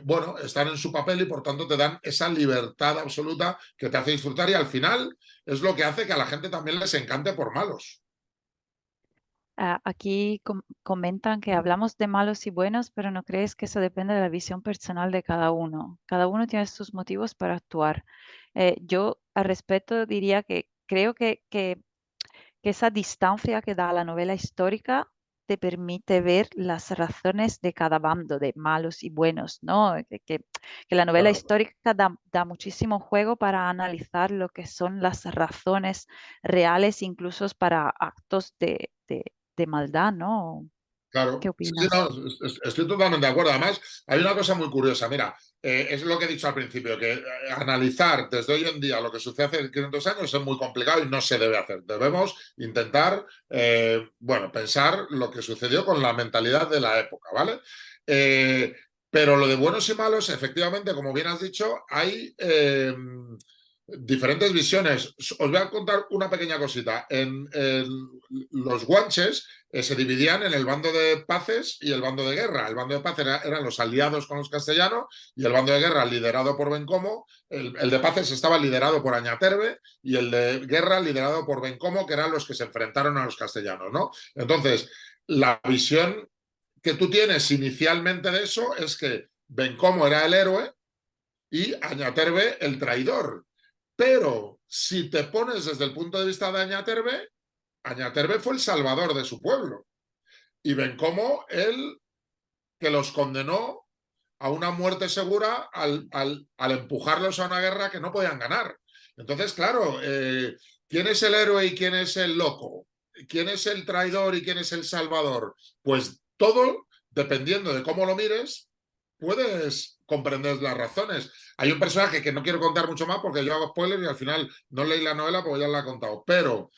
bueno, están en su papel y por tanto te dan esa libertad absoluta que te hace disfrutar y al final es lo que hace que a la gente también les encante por malos. Aquí comentan que hablamos de malos y buenos, pero no crees que eso depende de la visión personal de cada uno. Cada uno tiene sus motivos para actuar. Yo al respecto diría que creo que esa distancia que da la novela histórica te permite ver las razones de cada bando, de malos y buenos, ¿no? Que la novela Claro, histórica da muchísimo juego para analizar lo que son las razones reales, incluso para actos de maldad, ¿no? ¿Qué claro. Sí, sí, opinas? no, estoy totalmente de acuerdo. Además, hay una cosa muy curiosa. Mira, es lo que he dicho al principio, que analizar desde hoy en día lo que sucede hace 500 años es muy complicado y no se debe hacer. Debemos intentar, bueno, pensar lo que sucedió con la mentalidad de la época, ¿vale? Eh, pero lo de buenos y malos, efectivamente, como bien has dicho, hay diferentes visiones. Os voy a contar una pequeña cosita. En los guanches se dividían en el bando de paces y el bando de guerra. El bando de paz eran los aliados con los castellanos y el bando de guerra liderado por Bencomo. El de paces estaba liderado por Añaterbe y el de guerra liderado por Bencomo, que eran los que se enfrentaron a los castellanos, ¿no? Entonces, la visión que tú tienes inicialmente de eso es que Bencomo era el héroe y Añaterbe el traidor. Pero si te pones desde el punto de vista de Añaterbe, Añaterbe fue el salvador de su pueblo y ven cómo él que los condenó a una muerte segura al empujarlos a una guerra que no podían ganar. Entonces, claro, ¿quién es el héroe y quién es el loco? ¿Quién es el traidor y quién es el salvador? Pues todo, dependiendo de cómo lo mires, puedes comprender las razones. Hay un personaje que no quiero contar mucho más porque yo hago spoilers y al final no leí la novela porque ya la he contado, pero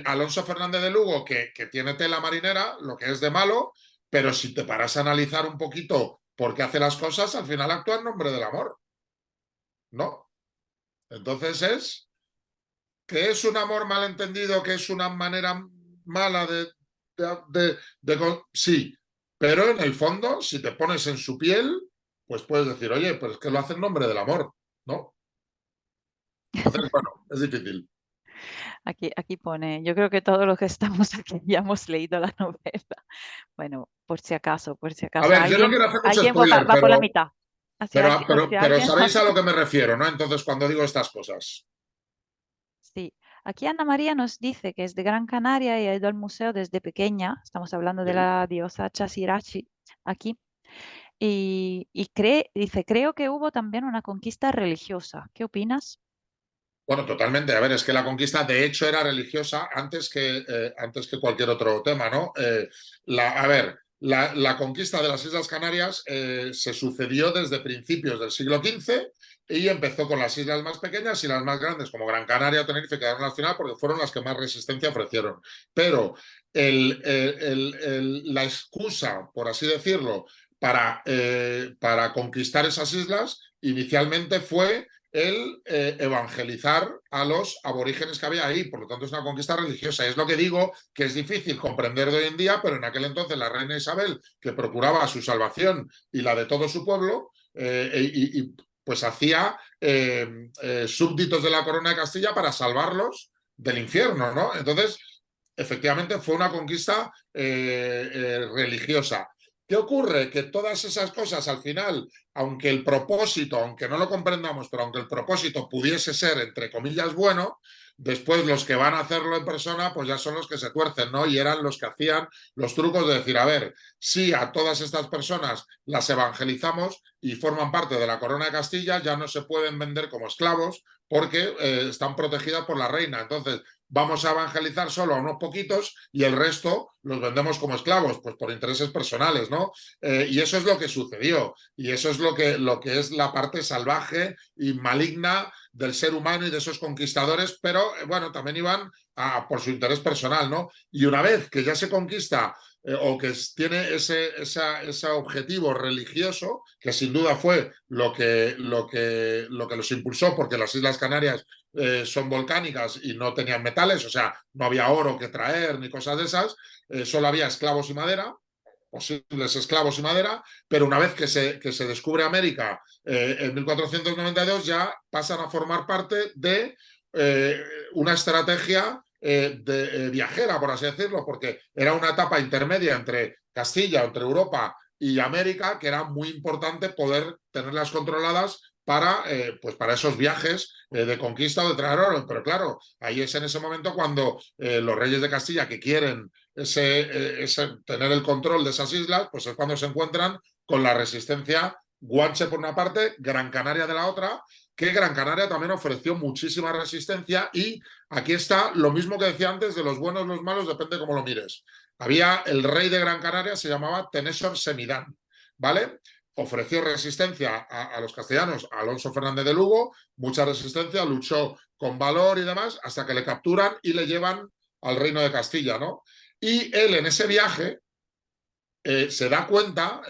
Alonso Fernández de Lugo, que tiene tela marinera, lo que es de malo, pero si te paras a analizar un poquito por qué hace las cosas, al final actúa en nombre del amor, ¿no? Entonces es que es un amor malentendido, que es una manera mala sí, pero en el fondo, si te pones en su piel, pues puedes decir, oye, pues es que lo hace en nombre del amor, ¿no? Entonces, bueno, es difícil. Aquí pone, yo creo que todos los que estamos aquí ya hemos leído la novela. Bueno, por si A acaso, ver, yo no quiero hacer mucho alguien spoiler, va por la mitad. Así, por si pero alguien va sabéis a por... lo que me refiero, ¿no? Entonces, cuando digo estas cosas. Sí, aquí Ana María nos dice que es de Gran Canaria y ha ido al museo desde pequeña. Estamos hablando de Sí. la diosa Chasirachi aquí. Dice, creo que hubo también una conquista religiosa. ¿Qué opinas? Bueno, totalmente. A ver, es que la conquista de hecho era religiosa antes que cualquier otro tema, ¿no? A ver, la conquista de las Islas Canarias se sucedió desde principios del siglo XV y empezó con las islas más pequeñas y las más grandes, como Gran Canaria o Tenerife, quedaron al final porque fueron las que más resistencia ofrecieron. Pero la excusa, por así decirlo, para conquistar esas islas inicialmente fue el evangelizar a los aborígenes que había ahí. Por lo tanto, es una conquista religiosa. Es lo que digo que es difícil comprender de hoy en día, pero en aquel entonces la reina Isabel, que procuraba su salvación y la de todo su pueblo, pues hacía súbditos de la corona de Castilla para salvarlos del infierno, ¿no? Entonces, efectivamente, fue una conquista religiosa. ¿Qué ocurre? Que todas esas cosas al final, aunque el propósito, aunque no lo comprendamos, pero aunque el propósito pudiese ser, entre comillas, bueno, después los que van a hacerlo en persona, pues ya son los que se tuercen, ¿no? Y eran los que hacían los trucos de decir, a ver, sí, a todas estas personas las evangelizamos y forman parte de la corona de Castilla, ya no se pueden vender como esclavos porque están protegidas por la reina. Entonces, vamos a evangelizar solo a unos poquitos y el resto los vendemos como esclavos, pues por intereses personales, ¿no? Y eso es lo que sucedió. Y eso es lo que es la parte salvaje y maligna del ser humano y de esos conquistadores, pero bueno, también iban por su interés personal, ¿no? Y una vez que ya se conquista o que tiene ese objetivo religioso, que sin duda fue lo que los impulsó, porque las Islas Canarias son volcánicas y no tenían metales, o sea, no había oro que traer ni cosas de esas, solo había esclavos y madera, posibles esclavos y madera, pero una vez que se descubre América en 1492 ya pasan a formar parte de una estrategia viajera, por así decirlo, porque era una etapa intermedia entre Castilla, entre Europa y América, que era muy importante poder tenerlas controladas pues para esos viajes de conquista o de traer oro. Pero claro, ahí es en ese momento cuando los reyes de Castilla que quieren tener el control de esas islas, pues es cuando se encuentran con la resistencia Guanche por una parte, Gran Canaria de la otra, que Gran Canaria también ofreció muchísima resistencia y aquí está lo mismo que decía antes de los buenos, los malos, depende cómo lo mires. Había el rey de Gran Canaria, se llamaba Tenésor Semidán, ¿vale? Ofreció resistencia a los castellanos, a Alonso Fernández de Lugo, mucha resistencia, luchó con valor y demás, hasta que le capturan y le llevan al reino de Castilla, ¿no? Y él en ese viaje se da cuenta,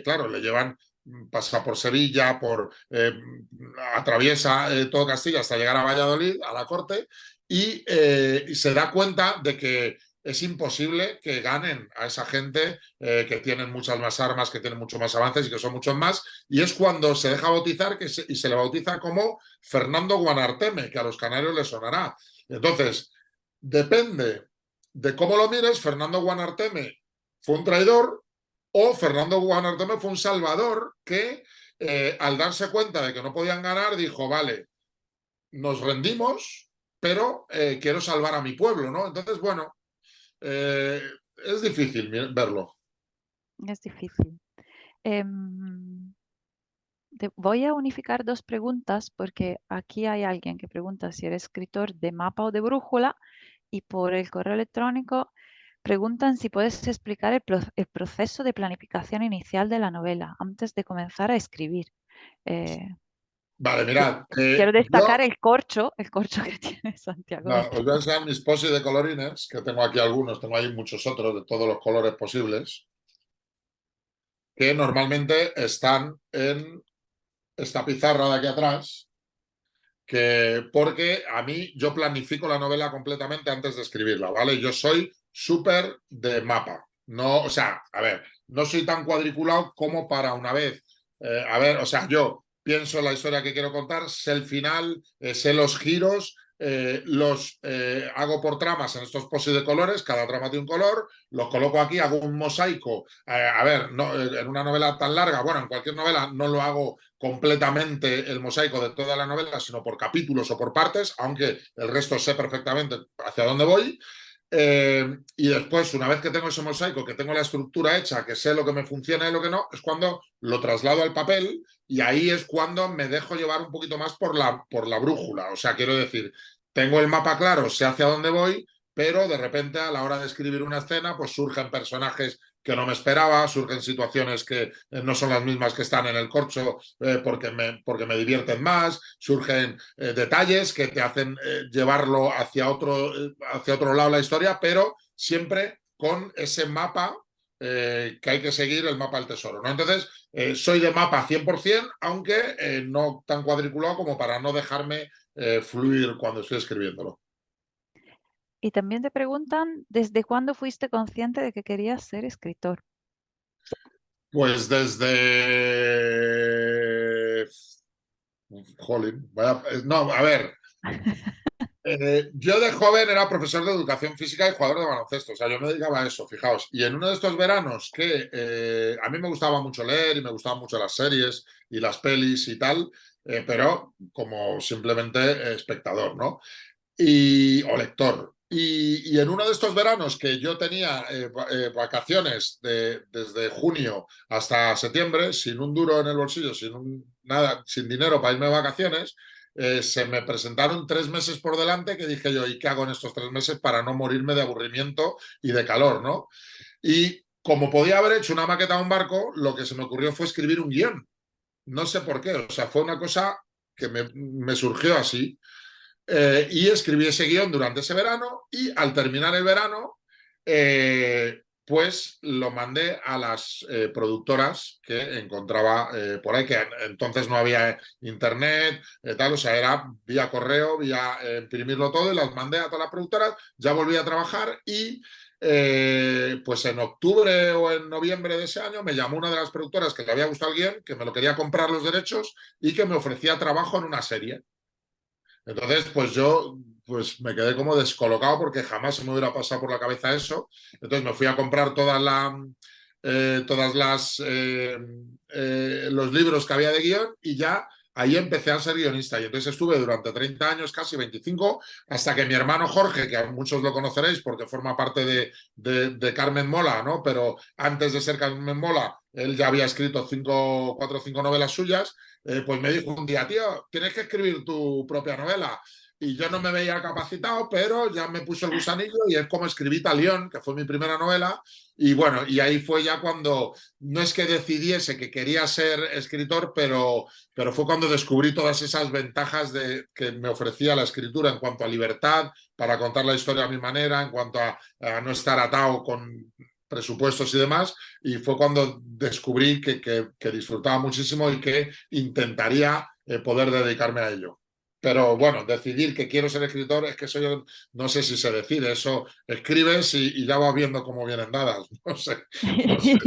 claro, le llevan, pasa por Sevilla, atraviesa todo Castilla hasta llegar a Valladolid, a la corte, y se da cuenta de que es imposible que ganen a esa gente que tienen muchas más armas, que tienen mucho más avances y que son muchos más, y es cuando se deja bautizar y se le bautiza como Fernando Guanarteme, que a los canarios les sonará. Entonces, depende de cómo lo mires, Fernando Guanarteme fue un traidor o Fernando Guanarteme fue un salvador que al darse cuenta de que no podían ganar dijo, vale, nos rendimos, pero quiero salvar a mi pueblo, ¿no? Entonces, bueno, eh, es difícil verlo. Es difícil. Em, Voy a unificar dos preguntas porque aquí hay alguien que pregunta si eres escritor de mapa o de brújula y por el correo electrónico preguntan si puedes explicar el proceso de planificación inicial de la novela antes de comenzar a escribir. Eh, Vale, qui- mirad, Quiero yo destacar el corcho que tiene Santiago no, de os voy a Toro. enseñar mis posis de colorines, que tengo aquí algunos, tengo ahí muchos otros de todos los colores posibles, que normalmente están en esta pizarra de aquí atrás, porque a mí yo planifico la novela completamente antes de escribirla, ¿vale? Yo soy súper de mapa. No, o sea, a ver, no soy tan cuadriculado como para una vez. A ver, o sea, yo pienso en la historia que quiero contar, sé el final, sé los giros, los hago por tramas en estos posis de colores, cada trama tiene un color, los coloco aquí, hago un mosaico. A ver, no, en una novela tan larga, bueno, en cualquier novela no lo hago completamente el mosaico de toda la novela, sino por capítulos o por partes, aunque el resto sé perfectamente hacia dónde voy. Y después, una vez que tengo ese mosaico, que tengo la estructura hecha, que sé lo que me funciona y lo que no, es cuando lo traslado al papel y ahí es cuando me dejo llevar un poquito más por la brújula. O sea, quiero decir, tengo el mapa claro, sé hacia dónde voy, pero de repente a la hora de escribir una escena, pues surgen personajes que no me esperaba, surgen situaciones que no son las mismas que están en el corcho porque me divierten más, surgen detalles que te hacen llevarlo hacia otro lado la historia, pero siempre con ese mapa que hay que seguir, el mapa del tesoro, ¿no? Entonces, soy de mapa 100%, aunque no tan cuadriculado como para no dejarme fluir cuando estoy escribiéndolo. Y también te preguntan, ¿desde cuándo fuiste consciente de que querías ser escritor? Pues desde... Jolín, no, a ver, yo de joven era profesor de educación física y jugador de baloncesto, o sea, yo me dedicaba a eso, fijaos. Y en uno de estos veranos que a mí me gustaba mucho leer y me gustaban mucho las series y las pelis y tal, pero como simplemente espectador, ¿no? O lector. Y en uno de estos veranos que yo tenía vacaciones desde junio hasta septiembre, sin un duro en el bolsillo, nada, sin dinero para irme de vacaciones, se me presentaron 3 meses por delante que dije yo, ¿y qué hago en estos 3 meses para no morirme de aburrimiento y de calor, ¿no? Y como podía haber hecho una maqueta de un barco, lo que se me ocurrió fue escribir un guión. No sé por qué, o sea, fue una cosa que me surgió así. Y escribí ese guión durante ese verano y al terminar el verano, pues lo mandé a las productoras que encontraba por ahí, que entonces no había internet, tal, o sea, era vía correo, vía imprimirlo todo y las mandé a todas las productoras, ya volví a trabajar y pues en octubre o en noviembre de ese año me llamó una de las productoras que le había gustado el guión, que me lo quería comprar los derechos y que me ofrecía trabajo en una serie. Entonces, pues yo pues me quedé como descolocado porque jamás se me hubiera pasado por la cabeza eso. Entonces me fui a comprar todas las los libros que había de guión y ya ahí empecé a ser guionista y entonces estuve durante 30 años, casi 25, hasta que mi hermano Jorge, que a muchos lo conoceréis porque forma parte de Carmen Mola, ¿no? Pero antes de ser Carmen Mola, él ya había escrito 4 o 5 novelas suyas, pues me dijo un día, tío, tienes que escribir tu propia novela. Y yo no me veía capacitado, pero ya me puso el gusanillo y es como escribí Talión, que fue mi primera novela. Y bueno, y ahí fue ya cuando, no es que decidiese que quería ser escritor, pero fue cuando descubrí todas esas ventajas que me ofrecía la escritura en cuanto a libertad, para contar la historia a mi manera, en cuanto a no estar atado con presupuestos y demás, y fue cuando descubrí que disfrutaba muchísimo y que intentaría poder dedicarme a ello. Pero bueno, decidir que quiero ser escritor es que eso yo no sé si se decide, eso escribes y ya vas viendo cómo vienen dadas, no sé, no sé.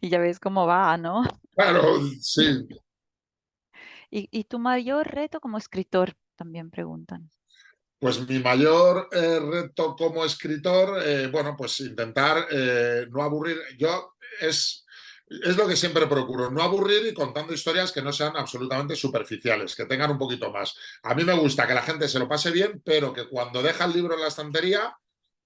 Y ya ves cómo va, ¿no? Claro, sí. Y tu mayor reto como escritor, también preguntan. Pues mi mayor reto como escritor, bueno, pues intentar no aburrir. Yo es lo que siempre procuro, no aburrir y contando historias que no sean absolutamente superficiales, que tengan un poquito más. A mí me gusta que la gente se lo pase bien, pero que cuando deja el libro en la estantería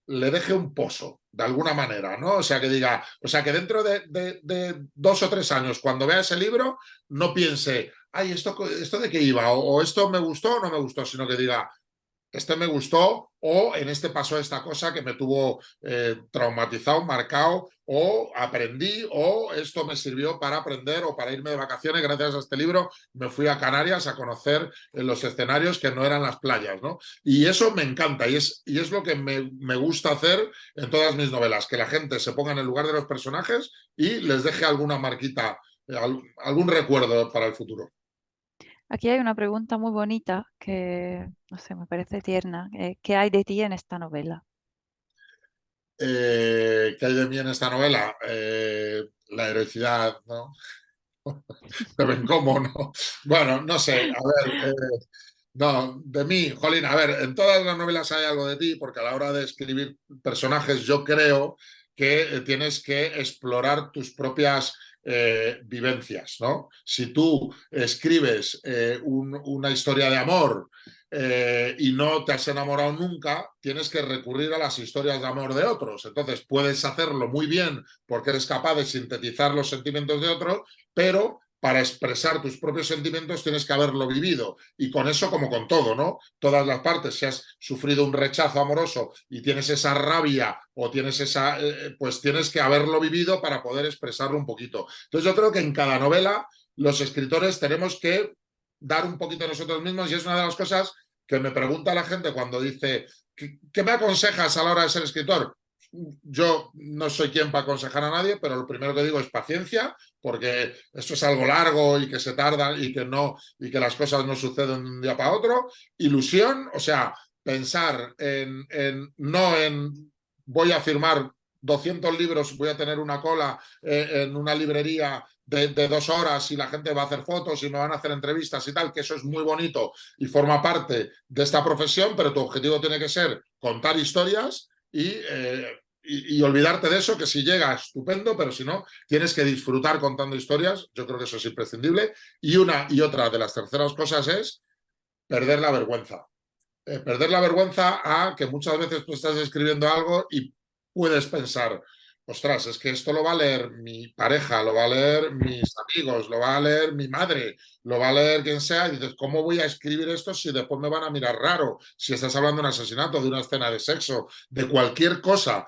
le deje un pozo, de alguna manera, ¿no? O sea, que diga, o sea, que dentro de 2 o 3 años, cuando vea ese libro, no piense, ay, ¿esto de qué iba? O esto me gustó o no me gustó, sino que diga, este me gustó o en este pasó esta cosa que me tuvo traumatizado, marcado, o aprendí, o esto me sirvió para aprender o para irme de vacaciones gracias a este libro. Me fui a Canarias a conocer los escenarios que no eran las playas, ¿no? Y eso me encanta y es lo que me gusta hacer en todas mis novelas, que la gente se ponga en el lugar de los personajes y les deje alguna marquita, algún recuerdo para el futuro. Aquí hay una pregunta muy bonita que, no sé, me parece tierna. ¿Qué hay de ti en esta novela? ¿Qué hay de mí en esta novela? La heroicidad, ¿no? Me ven cómo, ¿no? Bueno, no sé, a ver, no, de mí, Jolín, a ver, en todas las novelas hay algo de ti, porque a la hora de escribir personajes yo creo que tienes que explorar tus propias vivencias, ¿no? Si tú escribes una historia de amor y no te has enamorado nunca, tienes que recurrir a las historias de amor de otros. Entonces puedes hacerlo muy bien porque eres capaz de sintetizar los sentimientos de otros, pero para expresar tus propios sentimientos tienes que haberlo vivido. Y con eso, como con todo, ¿no? Todas las partes, si has sufrido un rechazo amoroso y tienes esa rabia o tienes esa, pues tienes que haberlo vivido para poder expresarlo un poquito. Entonces yo creo que en cada novela los escritores tenemos que dar un poquito de nosotros mismos y es una de las cosas que me pregunta la gente cuando dice, ¿qué me aconsejas a la hora de ser escritor? Yo no soy quien para aconsejar a nadie, pero lo primero que digo es paciencia, porque esto es algo largo y que se tarda y que las cosas no suceden de un día para otro. Ilusión, o sea, pensar no en voy a firmar 200 libros, voy a tener una cola en una librería de 2 horas y la gente va a hacer fotos y me van a hacer entrevistas y tal, que eso es muy bonito y forma parte de esta profesión, pero tu objetivo tiene que ser contar historias y olvidarte de eso, que si llega, estupendo, pero si no, tienes que disfrutar contando historias. Yo creo que eso es imprescindible. Y una y otra de las terceras cosas es perder la vergüenza. Perder la vergüenza a que muchas veces tú estás escribiendo algo y puedes pensar, ostras, es que esto lo va a leer mi pareja, lo va a leer mis amigos, lo va a leer mi madre, lo va a leer quien sea, y dices, ¿cómo voy a escribir esto si después me van a mirar raro? Si estás hablando de un asesinato, de una escena de sexo, de cualquier cosa,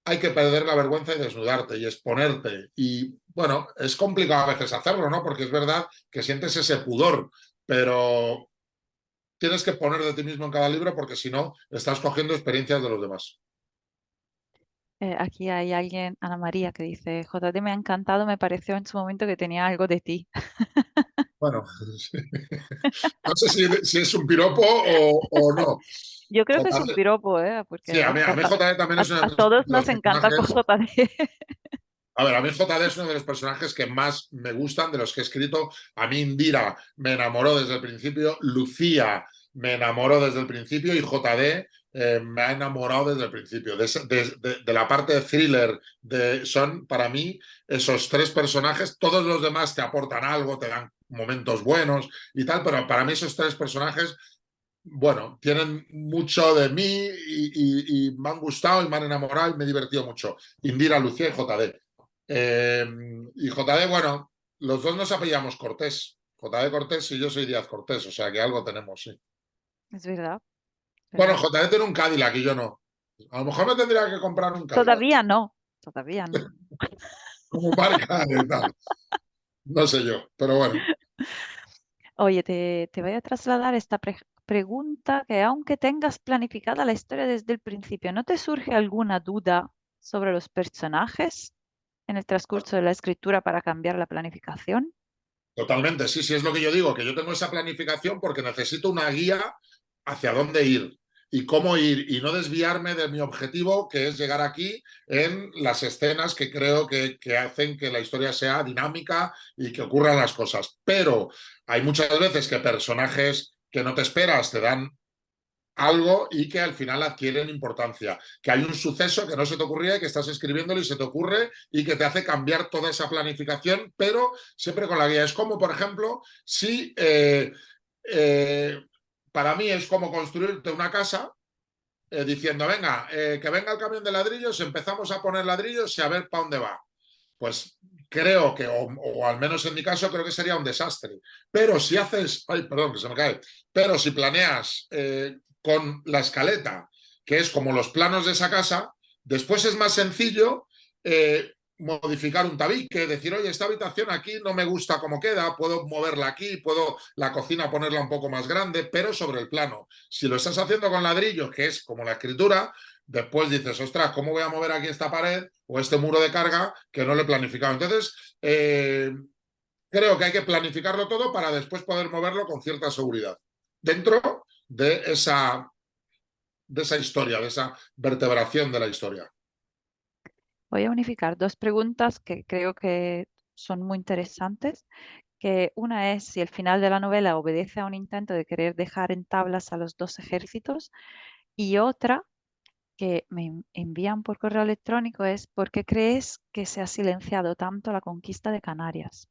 hay que perder la vergüenza y desnudarte y exponerte. Y bueno, es complicado a veces hacerlo, ¿no? Porque es verdad que sientes ese pudor, pero tienes que poner de ti mismo en cada libro porque si no, estás cogiendo experiencias de los demás. Aquí hay alguien, Ana María, que dice, JD me ha encantado, me pareció en su momento que tenía algo de ti. Bueno, no sé si es un piropo o no. Yo creo que es un JD, piropo, ¿eh? sí, Porque a mí JD también es uno a de todos los nos encanta personajes. JD. A ver, a mí JD es uno de los personajes que más me gustan, de los que he escrito. A mí Indira me enamoró desde el principio, Lucía me enamoró desde el principio y JD me ha enamorado desde el principio. De la parte de thriller, son para mí esos tres personajes. Todos los demás te aportan algo, te dan momentos buenos y tal, pero para mí esos tres personajes, bueno, tienen mucho de mí y me han gustado y me han enamorado y me he divertido mucho. Indira, Lucía y JD. Y JD, bueno, los dos nos apellidamos Cortés. JD Cortés y yo soy Díaz Cortés, o sea que algo tenemos, sí. Es verdad, Bueno, verdad. JD tiene un Cadillac y yo no. A lo mejor me tendría que comprar un Cadillac Todavía no, todavía no. como marca de tal. No sé yo, pero bueno. Oye, te voy a trasladar esta pregunta que aunque tengas planificada la historia desde el principio, ¿no te surge alguna duda sobre los personajes en el transcurso de la escritura para cambiar la planificación? Totalmente, sí, sí, es lo que yo digo, que yo tengo esa planificación porque necesito una guía hacia dónde ir y cómo ir y no desviarme de mi objetivo, que es llegar aquí en las escenas que creo que hacen que la historia sea dinámica y que ocurran las cosas. Pero hay muchas veces que personajes que no te esperas te dan algo y que al final adquieren importancia. Que hay un suceso que no se te ocurría y que estás escribiéndolo y se te ocurre y que te hace cambiar toda esa planificación, pero siempre con la guía. Es como, por ejemplo, si eh, para mí es como construirte una casa diciendo, venga, que venga el camión de ladrillos, empezamos a poner ladrillos y a ver para dónde va. Pues creo que, o al menos en mi caso, creo que sería un desastre. Pero si haces, ay, perdón, que se me cae, pero si planeas con la escaleta, que es como los planos de esa casa, después es más sencillo modificar un tabique, decir, oye, esta habitación aquí no me gusta cómo queda, puedo moverla aquí, puedo la cocina ponerla un poco más grande, pero sobre el plano. Si lo estás haciendo con ladrillo, que es como la escritura, después dices, ostras, ¿cómo voy a mover aquí esta pared o este muro de carga que no lo he planificado? Entonces, creo que hay que planificarlo todo para después poder moverlo con cierta seguridad dentro de esa historia, de esa vertebración de la historia. Voy a unificar dos preguntas que creo que son muy interesantes, que una es si el final de la novela obedece a un intento de querer dejar en tablas a los dos ejércitos y otra que me envían por correo electrónico es ¿por qué crees que se ha silenciado tanto la conquista de Canarias?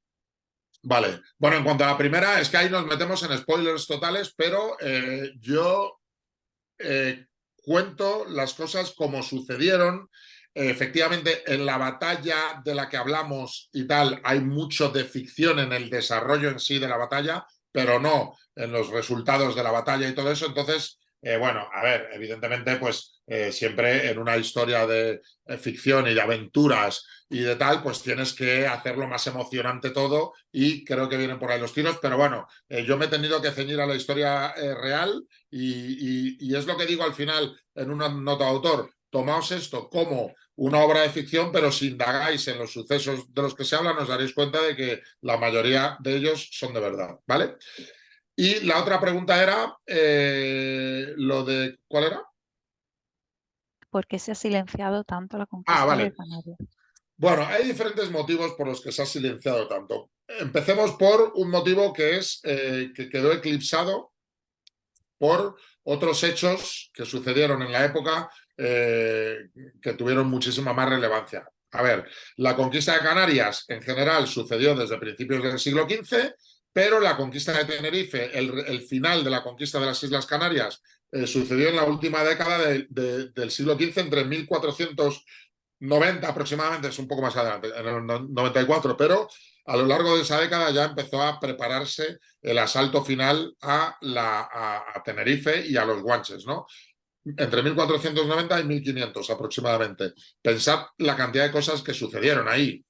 Vale, bueno, en cuanto a la primera, es que ahí nos metemos en spoilers totales, pero yo cuento las cosas como sucedieron. Efectivamente, en la batalla de la que hablamos y tal, hay mucho de ficción en el desarrollo en sí de la batalla, pero no en los resultados de la batalla y todo eso. Entonces, bueno, a ver, evidentemente, pues siempre en una historia de ficción y de aventuras y de tal, pues tienes que hacerlo más emocionante todo y creo que vienen por ahí los tiros, pero bueno, yo me he tenido que ceñir a la historia real y es lo que digo al final en una nota de autor. Tomaos esto como una obra de ficción, pero si indagáis en los sucesos de los que se habla, nos daréis cuenta de que la mayoría de ellos son de verdad, ¿vale? Y la otra pregunta era lo de, ¿cuál era? ¿Por qué se ha silenciado tanto la Ah, conquista de vale. Canarias? Bueno, hay diferentes motivos por los que se ha silenciado tanto. Empecemos por un motivo que es que quedó eclipsado por otros hechos que sucedieron en la época que tuvieron muchísima más relevancia. A ver, la conquista de Canarias en general sucedió desde principios del siglo XV, pero la conquista de Tenerife, el final de la conquista de las Islas Canarias, sucedió en la última década del siglo XV, entre 1490 aproximadamente, es un poco más adelante, en el 94, pero a lo largo de esa década ya empezó a prepararse el asalto final a Tenerife y a los Guanches, ¿no? Entre 1490 y 1500 aproximadamente. Pensad la cantidad de cosas que sucedieron ahí.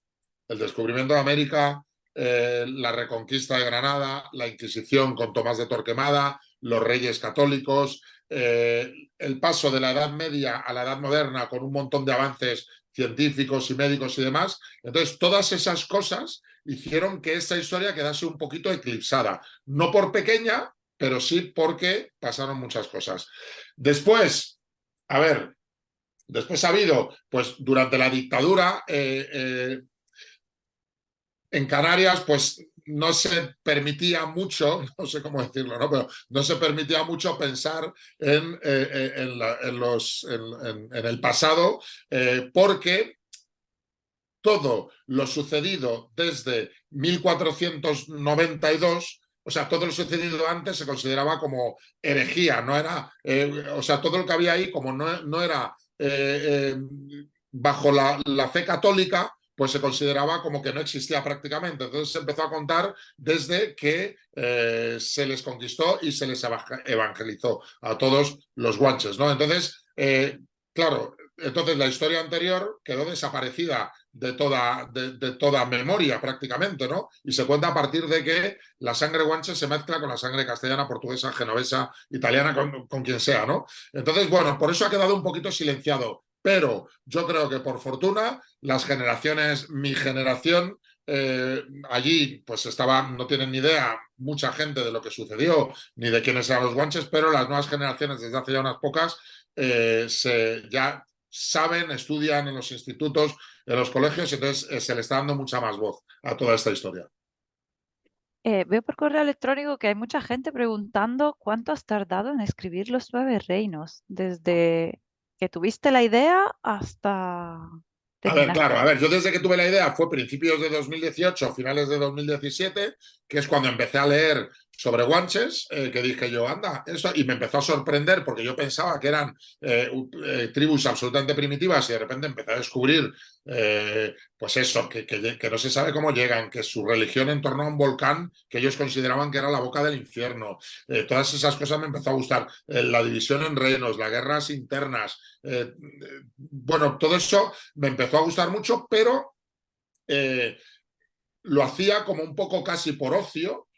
El descubrimiento de América, la reconquista de Granada, la Inquisición con Tomás de Torquemada, los reyes católicos, el paso de la Edad Media a la Edad Moderna con un montón de avances científicos y médicos y demás. Entonces, todas esas cosas hicieron que esta historia quedase un poquito eclipsada. No por pequeña, pero sí porque pasaron muchas cosas. Después, a ver, después ha habido, pues durante la dictadura, en Canarias, pues no se permitía mucho, no sé cómo decirlo, ¿no? Pero no se permitía mucho pensar en el pasado porque todo lo sucedido desde 1492, o sea, todo lo sucedido antes se consideraba como herejía, no era, o sea, todo lo que había ahí, como no era bajo la fe católica, pues se consideraba como que no existía prácticamente. Entonces se empezó a contar desde que se les conquistó y se les evangelizó a todos los guanches, ¿no? Entonces, claro, entonces la historia anterior quedó desaparecida de toda memoria prácticamente, ¿no? Y se cuenta a partir de que la sangre guanche se mezcla con la sangre castellana, portuguesa, genovesa, italiana, con quien sea, ¿no? Entonces, bueno, por eso ha quedado un poquito silenciado. Pero yo creo que por fortuna las generaciones, mi generación, allí pues no tienen ni idea mucha gente de lo que sucedió ni de quiénes eran los guanches, pero las nuevas generaciones desde hace ya unas pocas ya saben, estudian en los institutos, en los colegios, entonces se le está dando mucha más voz a toda esta historia. Veo por correo electrónico que hay mucha gente preguntando cuánto has tardado en escribir Los Nueve Reinos, desde que tuviste la idea hasta A ver, claro, terminaste. a ver, yo desde que tuve la idea fue principios de 2018, finales de 2017, que es cuando empecé a leer sobre guanches, que dije yo, anda, eso, y me empezó a sorprender porque yo pensaba que eran tribus absolutamente primitivas y de repente empecé a descubrir, pues eso, que no se sabe cómo llegan, que su religión en torno a un volcán que ellos consideraban que era la boca del infierno, todas esas cosas me empezó a gustar, la división en reinos, las guerras internas, bueno, todo eso me empezó a gustar mucho, pero lo hacía como un poco casi por ocio,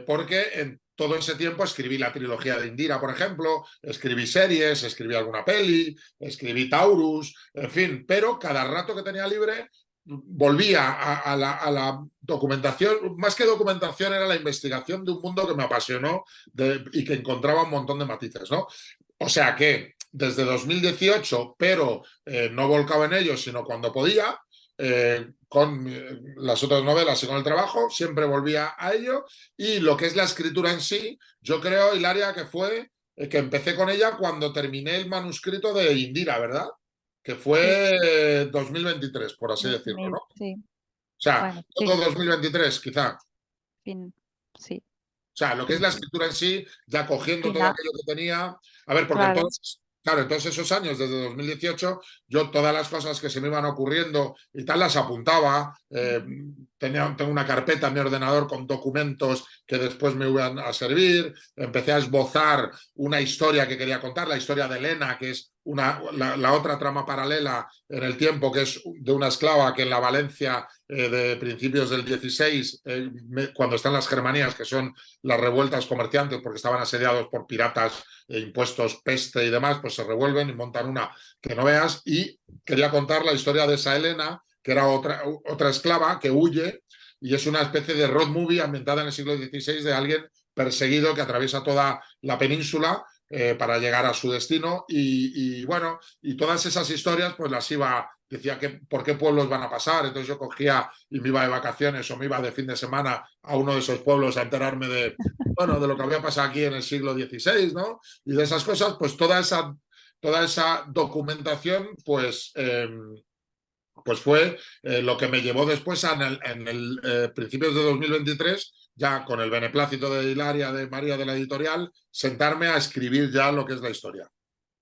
porque en todo ese tiempo escribí la trilogía de Indira, por ejemplo, escribí series, escribí alguna peli, escribí Taurus, en fin, pero cada rato que tenía libre volvía a la documentación, más que documentación era la investigación de un mundo que me apasionó y que encontraba un montón de matices, ¿no? O sea que desde 2018, pero no volcaba en ello, sino cuando podía, con las otras novelas y con el trabajo, siempre volvía a ello. Y lo que es la escritura en sí, yo creo, Hilaria, que fue que empecé con ella cuando terminé el manuscrito de Indira, ¿verdad? Que Sí, fue 2023, por así decirlo, ¿no? O sí, sea, bueno, todo sí, 2023, quizá. fin, sí, O sea, lo que es la fin, escritura en sí, ya cogiendo todo final, aquello que tenía. A ver, porque claro. entonces, claro, en todos esos años, desde 2018, yo todas las cosas que se me iban ocurriendo y tal las apuntaba. Tengo una carpeta en mi ordenador con documentos que después me iban a servir. Empecé a esbozar una historia que quería contar, la historia de Elena, que es la otra trama paralela en el tiempo, que es de una esclava que en la Valencia de principios del 16, cuando están las Germanías, que son las revueltas comerciantes porque estaban asediados por piratas, impuestos, peste y demás, pues se revuelven y montan una que no veas. Y quería contar la historia de esa Elena, que era otra esclava que huye y es una especie de road movie ambientada en el siglo XVI de alguien perseguido que atraviesa toda la península para llegar a su destino y bueno, y todas esas historias pues las iba, decía que por qué pueblos van a pasar, entonces yo cogía y me iba de vacaciones o me iba de fin de semana a uno de esos pueblos a enterarme de, bueno, de lo que había pasado aquí en el siglo XVI, ¿no? Y de esas cosas, pues toda esa documentación, pues fue lo que me llevó después en el principios de 2023, ya con el beneplácito de Hilaria, de María de la editorial, sentarme a escribir ya lo que es la historia.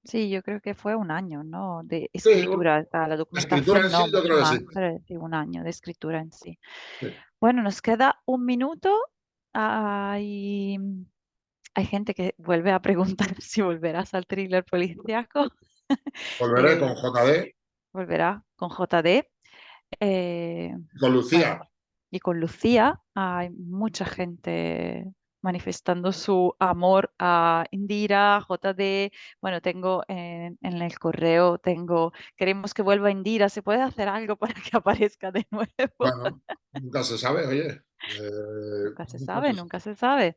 Sí, yo creo que fue un año, ¿no? De Sí, escritura, la escritura documentación en sí, no, yo mucho creo que sí. más, pero sí, un año de escritura en sí. Sí. Bueno, nos queda un minuto. Hay, hay gente que vuelve a preguntar si volverás al thriller policíaco. Volveré Eh, con JD, volverá con JD. Eh, con bueno, Lucía. y con Lucía hay mucha gente manifestando su amor a Indira, JD. Bueno, tengo en el correo, queremos que vuelva Indira, ¿se puede hacer algo para que aparezca de nuevo? Bueno, nunca se sabe, oye. Nunca se Nunca sabe, se sabe. nunca se sabe.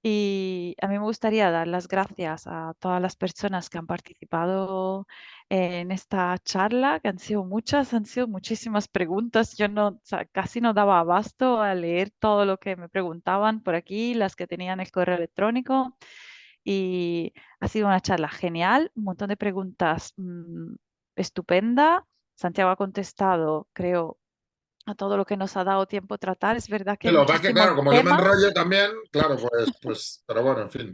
Y a mí me gustaría dar las gracias a todas las personas que han participado en esta charla, que han sido muchas, han sido muchísimas preguntas. Yo no, o sea, casi no daba abasto a leer todo lo que me preguntaban por aquí, las que tenían el correo electrónico. Y ha sido una charla genial, un montón de preguntas estupenda. Santiago ha contestado, creo, a todo lo que nos ha dado tiempo tratar. Es verdad que Lo que pasa es que, claro, como yo me enrollo también, claro, pero bueno, en fin.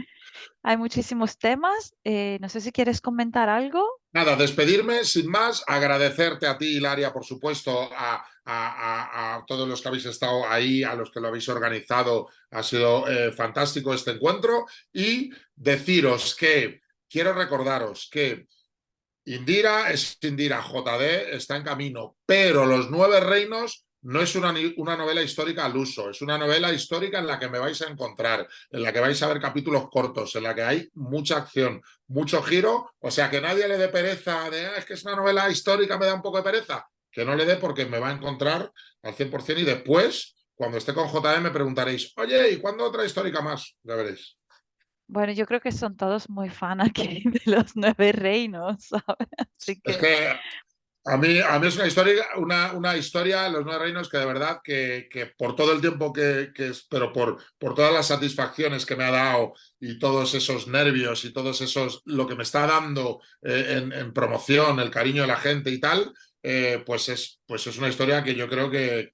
hay muchísimos temas. No sé si quieres comentar algo. Nada, despedirme sin más, agradecerte a ti, Hilaria, por supuesto, a todos los que habéis estado ahí, a los que lo habéis organizado. Ha sido fantástico este encuentro y deciros que quiero recordaros que Indira es Indira, JD está en camino, pero Los Nueve Reinos no es una novela histórica al uso, es una novela histórica en la que me vais a encontrar, en la que vais a ver capítulos cortos, en la que hay mucha acción, mucho giro, o sea, que nadie le dé pereza de, es que es una novela histórica, me da un poco de pereza, que no le dé porque me va a encontrar al 100% y después, cuando esté con JD, me preguntaréis, oye, ¿y cuándo otra histórica más? Ya veréis. Bueno, yo creo que son todos muy fan aquí de los Nueve Reinos, ¿sabes? Así Es que, que a mí es una historia, Los Nueve Reinos, que de verdad que por todo el tiempo pero por todas las satisfacciones que me ha dado y todos esos nervios y todos esos, lo que me está dando en promoción, el cariño de la gente y tal, pues es una historia que yo creo que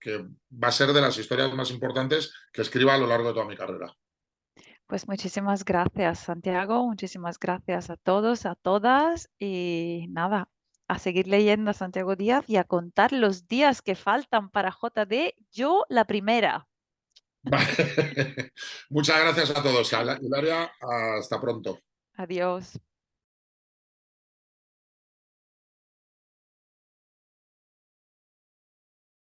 va a ser de las historias más importantes que escriba a lo largo de toda mi carrera. pues muchísimas gracias, Santiago. Muchísimas gracias a todos, a todas. Y nada, a seguir leyendo a Santiago Díaz y a contar los días que faltan para JD. Yo la primera. Muchas gracias a todos. Hilaria, hasta pronto. Adiós.